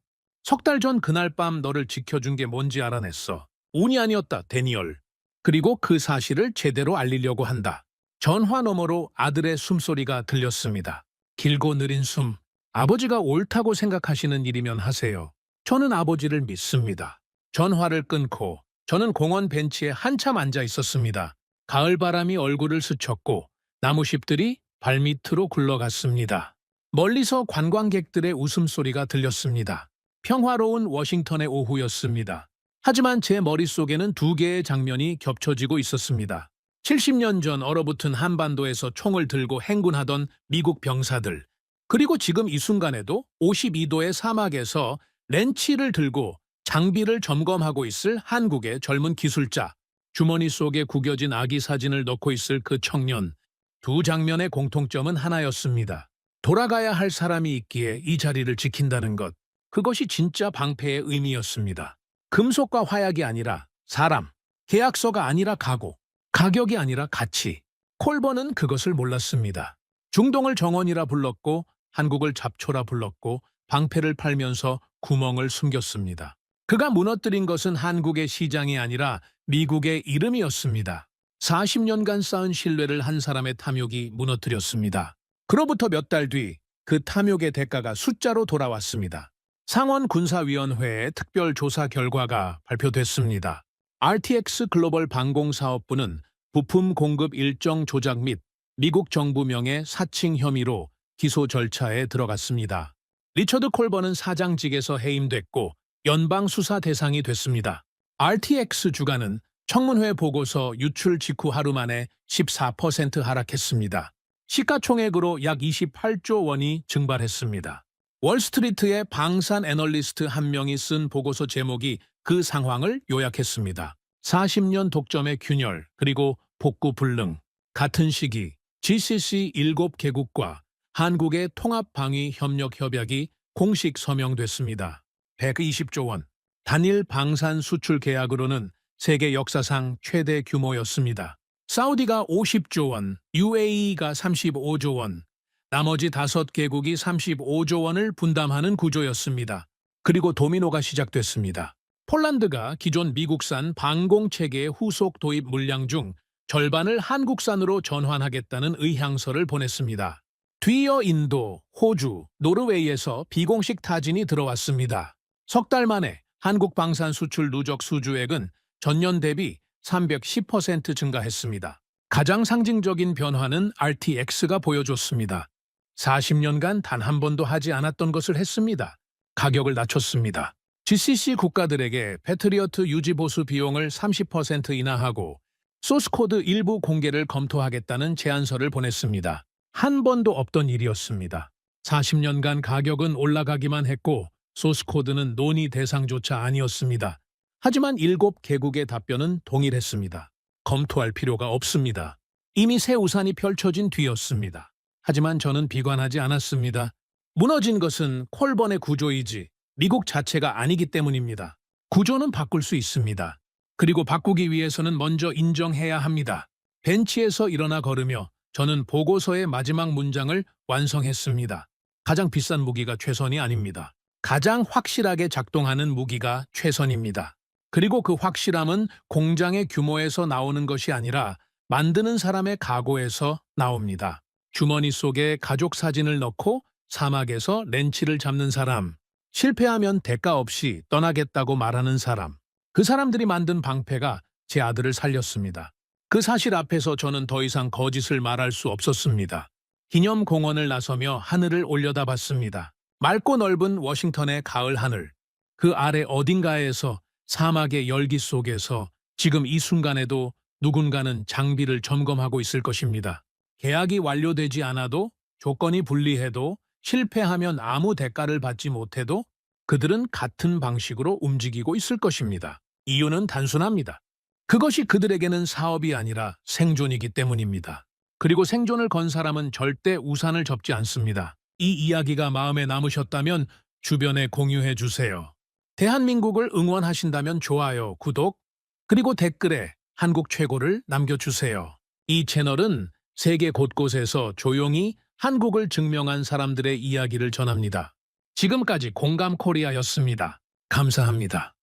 A: 석 달 전 그날 밤 너를 지켜준 게 뭔지 알아냈어. 운이 아니었다, 데니얼. 그리고 그 사실을 제대로 알리려고 한다. 전화 너머로 아들의 숨소리가 들렸습니다. 길고 느린 숨. 아버지가 옳다고 생각하시는 일이면 하세요. 저는 아버지를 믿습니다. 전화를 끊고 저는 공원 벤치에 한참 앉아 있었습니다. 가을바람이 얼굴을 스쳤고 나무잎들이 발밑으로 굴러갔습니다. 멀리서 관광객들의 웃음소리가 들렸습니다. 평화로운 워싱턴의 오후였습니다. 하지만 제 머릿속에는 두 개의 장면이 겹쳐지고 있었습니다. 70년 전 얼어붙은 한반도에서 총을 들고 행군하던 미국 병사들, 그리고 지금 이 순간에도 52도의 사막에서 렌치를 들고 장비를 점검하고 있을 한국의 젊은 기술자, 주머니 속에 구겨진 아기 사진을 넣고 있을 그 청년, 두 장면의 공통점은 하나였습니다. 돌아가야 할 사람이 있기에 이 자리를 지킨다는 것. 그것이 진짜 방패의 의미였습니다. 금속과 화약이 아니라 사람, 계약서가 아니라 각오, 가격이 아니라 가치. 콜버는 그것을 몰랐습니다. 중동을 정원이라 불렀고 한국을 잡초라 불렀고 방패를 팔면서 구멍을 숨겼습니다. 그가 무너뜨린 것은 한국의 시장이 아니라 미국의 이름이었습니다. 40년간 쌓은 신뢰를 한 사람의 탐욕이 무너뜨렸습니다. 그로부터 몇 달 뒤 그 탐욕의 대가가 숫자로 돌아왔습니다. 상원 군사위원회의 특별 조사 결과가 발표됐습니다. RTX 글로벌 방공사업부는 부품 공급 일정 조작 및 미국 정부 명의 사칭 혐의로 기소 절차에 들어갔습니다. 리처드 콜버는 사장직에서 해임됐고 연방 수사 대상이 됐습니다. RTX 주가는 청문회 보고서 유출 직후 하루 만에 14% 하락했습니다. 시가총액으로 약 28조 원이 증발했습니다. 월스트리트의 방산 애널리스트 한 명이 쓴 보고서 제목이 그 상황을 요약했습니다. 40년 독점의 균열 그리고 복구 불능. 같은 시기 GCC 7개국과 한국의 통합방위협력협약이 공식 서명됐습니다. 120조 원. 단일 방산 수출 계약으로는 세계 역사상 최대 규모였습니다. 사우디가 50조 원, UAE가 35조 원, 나머지 5개국이 35조 원을 분담하는 구조였습니다. 그리고 도미노가 시작됐습니다. 폴란드가 기존 미국산 방공체계의 후속 도입 물량 중 절반을 한국산으로 전환하겠다는 의향서를 보냈습니다. 뒤이어 인도, 호주, 노르웨이에서 비공식 타진이 들어왔습니다. 석 달 만에 한국 방산 수출 누적 수주액은 전년 대비 310% 증가했습니다. 가장 상징적인 변화는 RTX가 보여줬습니다. 40년간 단 한 번도 하지 않았던 것을 했습니다. 가격을 낮췄습니다. GCC 국가들에게 패트리어트 유지 보수 비용을 30% 인하하고 소스코드 일부 공개를 검토하겠다는 제안서를 보냈습니다. 한 번도 없던 일이었습니다. 40년간 가격은 올라가기만 했고 소스코드는 논의 대상조차 아니었습니다. 하지만 7개국의 답변은 동일했습니다. 검토할 필요가 없습니다. 이미 새 우산이 펼쳐진 뒤였습니다. 하지만 저는 비관하지 않았습니다. 무너진 것은 콜번의 구조이지 미국 자체가 아니기 때문입니다. 구조는 바꿀 수 있습니다. 그리고 바꾸기 위해서는 먼저 인정해야 합니다. 벤치에서 일어나 걸으며 저는 보고서의 마지막 문장을 완성했습니다. 가장 비싼 무기가 최선이 아닙니다. 가장 확실하게 작동하는 무기가 최선입니다. 그리고 그 확실함은 공장의 규모에서 나오는 것이 아니라 만드는 사람의 각오에서 나옵니다. 주머니 속에 가족 사진을 넣고 사막에서 렌치를 잡는 사람, 실패하면 대가 없이 떠나겠다고 말하는 사람, 그 사람들이 만든 방패가 제 아들을 살렸습니다. 그 사실 앞에서 저는 더 이상 거짓을 말할 수 없었습니다. 기념공원을 나서며 하늘을 올려다봤습니다. 맑고 넓은 워싱턴의 가을 하늘, 그 아래 어딘가에서 사막의 열기 속에서 지금 이 순간에도 누군가는 장비를 점검하고 있을 것입니다. 계약이 완료되지 않아도, 조건이 불리해도, 실패하면 아무 대가를 받지 못해도 그들은 같은 방식으로 움직이고 있을 것입니다. 이유는 단순합니다. 그것이 그들에게는 사업이 아니라 생존이기 때문입니다. 그리고 생존을 건 사람은 절대 우산을 접지 않습니다. 이 이야기가 마음에 남으셨다면 주변에 공유해 주세요. 대한민국을 응원하신다면 좋아요, 구독, 그리고 댓글에 한국 최고를 남겨주세요. 이 채널은 세계 곳곳에서 조용히 한국을 증명한 사람들의 이야기를 전합니다. 지금까지 공감 코리아였습니다. 감사합니다.